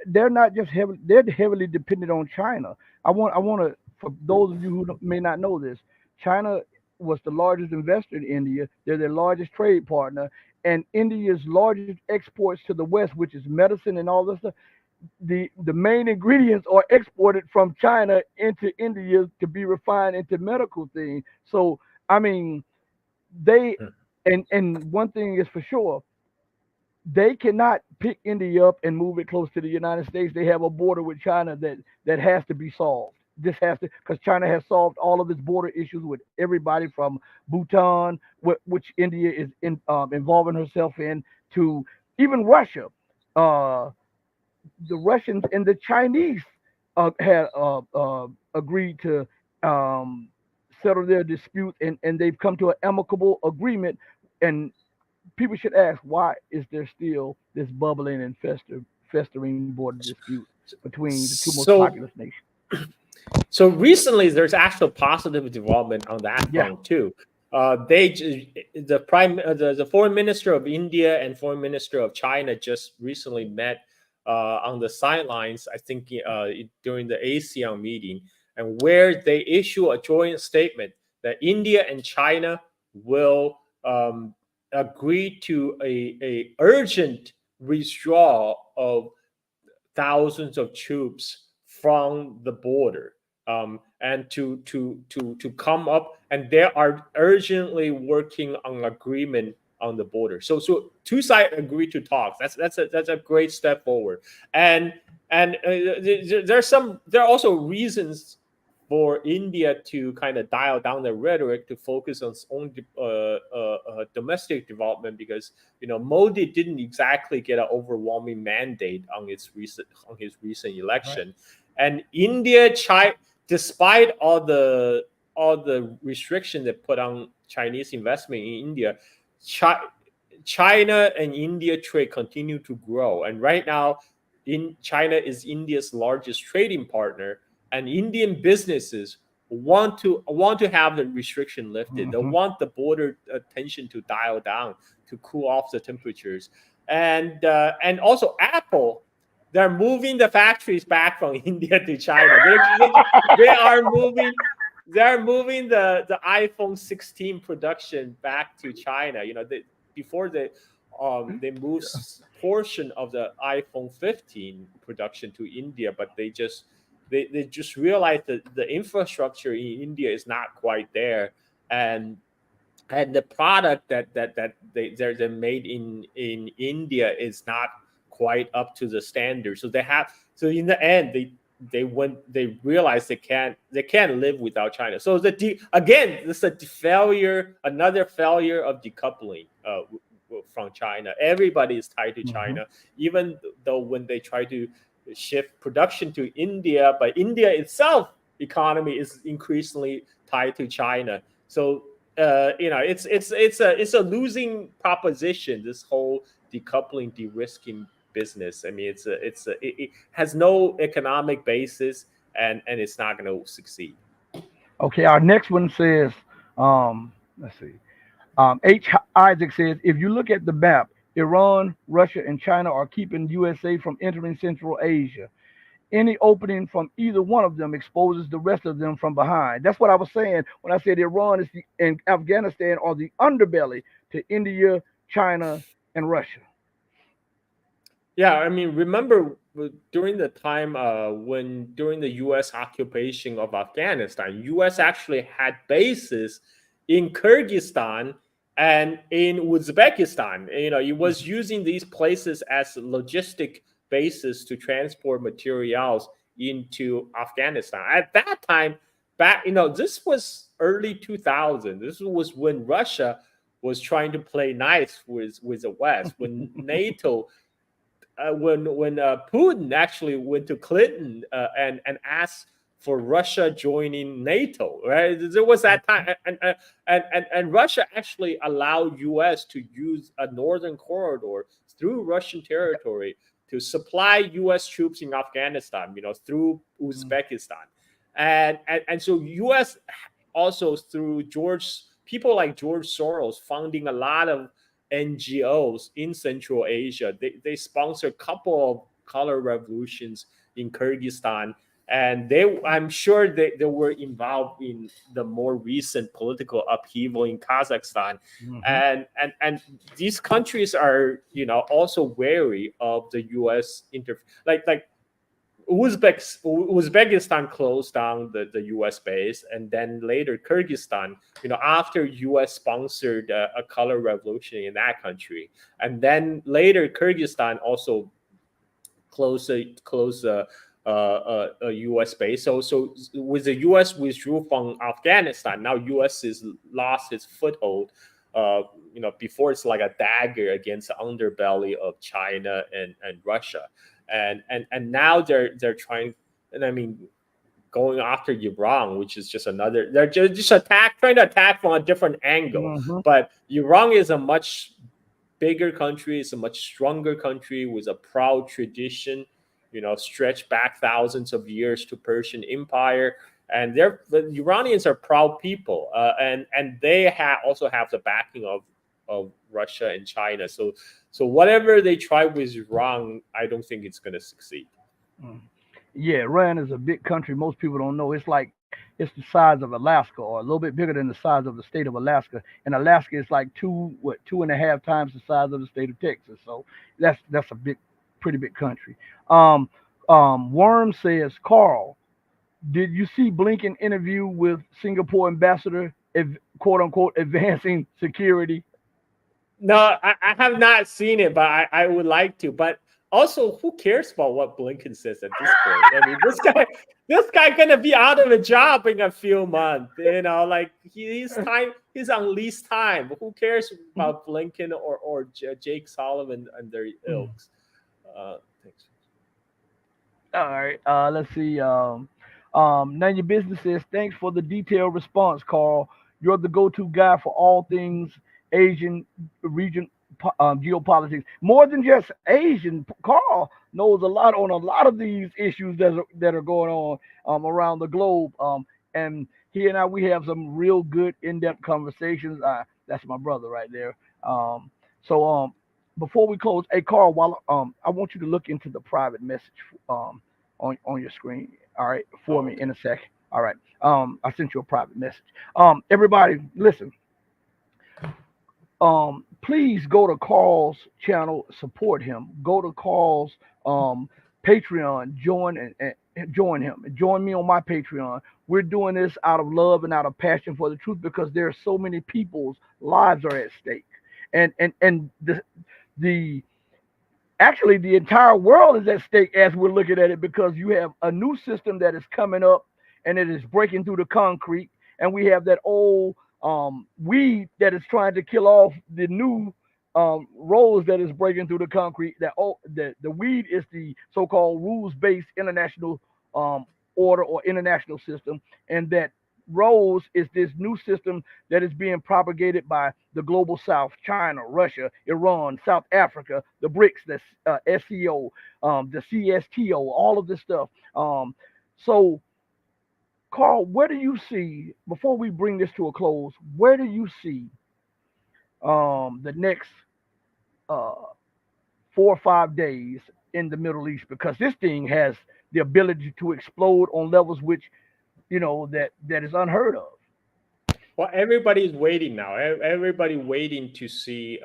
they're not just heavily. They're heavily dependent on China. I want to, for those of you who may not know this, China was the largest investor in India. They're their largest trade partner, and India's largest exports to the West, which is medicine and all this stuff. The main ingredients are exported from China into India to be refined into medical things. So I mean, they and one thing is for sure, they cannot pick India up and move it close to the United States. They have a border with China that has to be solved. This has to, because China has solved all of its border issues with everybody from Bhutan, which India is involving herself in, to even Russia. Uh, the Russians and the Chinese had agreed to um, settle their dispute, and they've come to an amicable agreement. And people should ask, why is there still this bubbling and festering border dispute between the two most So populous nations? So recently, there's actual positive development on that Yeah. front too. The foreign minister of India and foreign minister of China just recently met on the sidelines. I think during the ASEAN meeting, and where they issue a joint statement that India and China will agree to a urgent withdrawal of thousands of troops from the border, and to come up, and they are urgently working on agreement on the border. So two sides agree to talk. That's a great step forward. And there are also reasons for India to kind of dial down the rhetoric to focus on its own domestic development, because Modi didn't exactly get an overwhelming mandate on his recent election, and India, China, despite all the restriction they put on Chinese investment in India, China and India trade continue to grow, and right now, China is India's largest trading partner, and Indian businesses want to have the restriction lifted. They want the border tension to dial down, to cool off the temperatures, and also Apple. They're moving the factories back from India to China. They are moving. They're moving the iPhone 16 production back to China. Before they moved portion of the iPhone 15 production to India, but they just realized that the infrastructure in India is not quite there, and the product that they're made in India is not quite up to the standard. So in the end they realized they can't live without China. So again, this is another failure of decoupling from China. Everybody is tied to China, even though when they try to shift production to India, but India itself economy is increasingly tied to China. So it's a losing proposition, this whole decoupling, de-risking business. I mean, it has no economic basis, and it's not going to succeed. Okay, our next one says, let's see. H. Isaac says, if you look at the map, Iran, Russia, and China are keeping USA from entering Central Asia. Any opening from either one of them exposes the rest of them from behind. That's what I was saying when I said Iran and Afghanistan are the underbelly to India, China, and Russia. Yeah, I mean, remember during the time during the U.S. occupation of Afghanistan, U.S. actually had bases in Kyrgyzstan and in Uzbekistan. It was using these places as logistic bases to transport materials into Afghanistan. At that time, this was early 2000. This was when Russia was trying to play nice with the West, when NATO. When Putin actually went to Clinton and asked for Russia joining NATO, right? There was that time, and Russia actually allowed U.S. to use a northern corridor through Russian territory to supply U.S. troops in Afghanistan, through Uzbekistan, and so U.S. also through people like George Soros funding a lot of NGOs in Central Asia. They sponsor a couple of color revolutions in Kyrgyzstan, and I'm sure they were involved in the more recent political upheaval in Kazakhstan. And these countries are also wary of the U.S. Uzbekistan closed down the U.S. base, and then later Kyrgyzstan, after U.S. sponsored a color revolution in that country, and then later Kyrgyzstan also closed a U.S. base. So with the U.S. withdrew from Afghanistan, now U.S. has lost its foothold. Before it's like a dagger against the underbelly of China and Russia. And now they're trying, and I mean, going after Iran, which is just another. They're just trying to attack from a different angle. Mm-hmm. But Iran is a much bigger country. It's a much stronger country with a proud tradition, stretched back thousands of years to Persian Empire. And the Iranians are proud people, and they also have the backing of Russia and China. So whatever they try with Iran, I don't think it's going to succeed. Yeah, Iran is a big country. Most people don't know. It's the size of Alaska, or a little bit bigger than the size of the state of Alaska. And Alaska is like 2.5 times the size of the state of Texas. So that's a pretty big country. Worm says, Carl, did you see Blinken interview with Singapore ambassador, quote unquote, advancing security? No, I have not seen it, but I would like to. But also, who cares about what Blinken says at this point? I mean, this guy gonna be out of a job in a few months. Like he's on lease time. Who cares about Blinken or Jake Sullivan and their ilks? Thanks. All right. Let's see. None your business says, thanks for the detailed response, Carl. You're the go-to guy for all things Asian region geopolitics. More than just Asian, Carl knows a lot on a lot of these issues that are going on around the globe. And he and I, we have some real good in-depth conversations. That's my brother right there. So before we close, hey Carl, while I want you to look into the private message on your screen. All right, for me in a sec. All right. I sent you a private message. Everybody, listen. Please go to Carl's channel, support him. Go to Carl's Patreon, join him, and join me on my Patreon. We're doing this out of love and out of passion for the truth, because there are so many people's lives are at stake, and actually the entire world is at stake as we're looking at it, because you have a new system that is coming up and it is breaking through the concrete, and we have that old weed that is trying to kill off the new rose that is breaking through the concrete. The weed is the so-called rules-based international order or international system, and that rose is this new system that is being propagated by the global South: China, Russia, Iran, South Africa, the BRICS, the SCO, the CSTO, all of this stuff. So, Carl, where do you see, before we bring this to a close, where do you see the next 4 or 5 days in the Middle East? Because this thing has the ability to explode on levels which, that is unheard of. Well, everybody's waiting now. Everybody waiting to see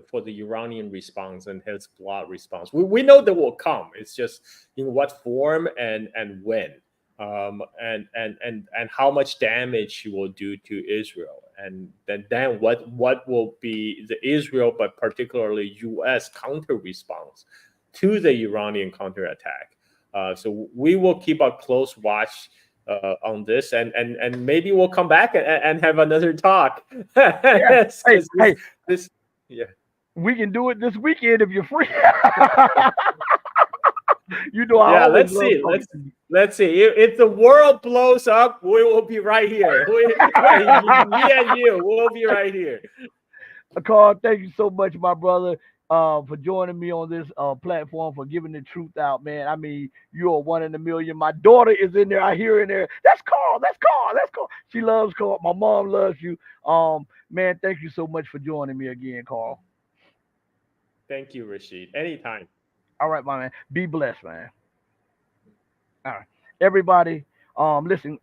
for the Iranian response and Hezbollah response. We know that will come. It's just in what form and when, and how much damage he will do to Israel, and then what will be the Israel, but particularly U.S. counter response to the Iranian counterattack. So we will keep a close watch on this, and maybe we'll come back and have another talk. Yeah. This, yeah, we can do it this weekend if you're free. I let's see. If the world blows up, we will be right here. Me and you will be right here. Carl, thank you so much, my brother, for joining me on this platform, for giving the truth out, man. I mean, you are one in a million. My daughter is in there. I hear in there, that's Carl. She loves Carl. My mom loves you. Man, thank you so much for joining me again, Carl. Thank you, Rashid. Anytime. All right, my man. Be blessed, man. All right, everybody. Listen,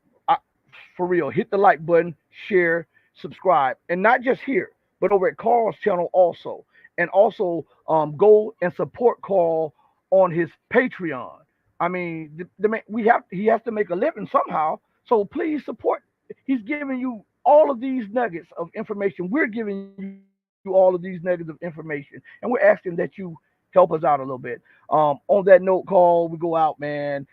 for real, hit the like button, share, subscribe, and not just here, but over at Carl's channel also. And also go and support Carl on his Patreon. I mean, he has to make a living somehow. So please support. He's giving you all of these nuggets of information. We're giving you all of these nuggets of information, and we're asking that you help us out a little bit. On that note, Carl, we go out, man.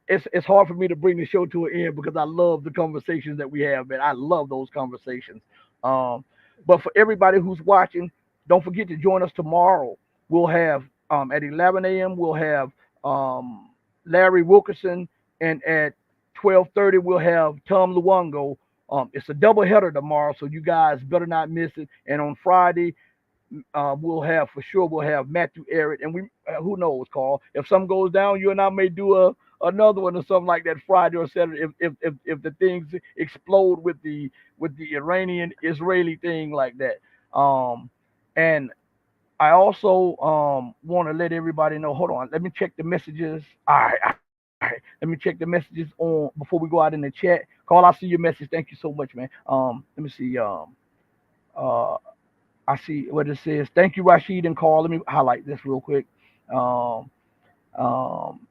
It's hard for me to bring the show to an end because I love the conversations that we have, man. I love those conversations. Um, but for everybody who's watching, don't forget to join us tomorrow. We'll have at 11 a.m. We'll have um, Larry Wilkerson, and at 12:30 we'll have Tom Luongo. It's a double header tomorrow, so you guys better not miss it. And on Friday, we'll have Matthew Eric, and we who knows, Carl. If something goes down, you and I may do another one or something like that Friday or Saturday if the things explode with the Iranian Israeli thing like that. And I also want to let everybody know. Hold on, let me check the messages. All right. Let me check the messages on before we go out in the chat. Carl, I see your message. Thank you so much, man. Let me see. Uh, I see what it says. Thank you, Rashid and Carl. Let me highlight this real quick. Um, um,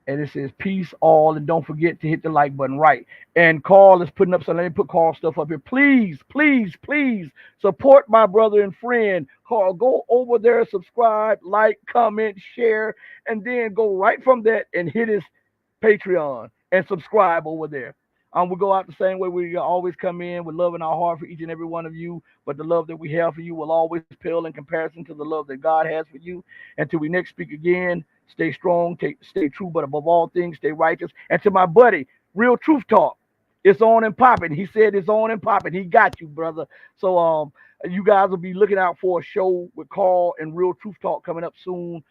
and it says peace all, and don't forget to hit the like button, right? And Carl is putting up some. Let me put Carl stuff up here. Please, please, please support my brother and friend Carl. Go over there, subscribe, like, comment, share, and then go right from that and hit his Patreon and subscribe over there. We go out the same way we always come in with love in our heart for each and every one of you. But the love that we have for you will always pale in comparison to the love that God has for you. Until we next speak again, stay strong, stay true, but above all things, stay righteous. And to my buddy, Real Truth Talk, it's on and popping. He said it's on and popping. He got you, brother. So you guys will be looking out for a show with Carl and Real Truth Talk coming up soon.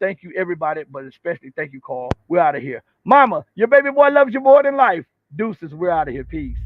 Thank you, everybody, but especially thank you, Carl. We're out of here. Mama, your baby boy loves you more than life. Deuces, we're out of here. Peace.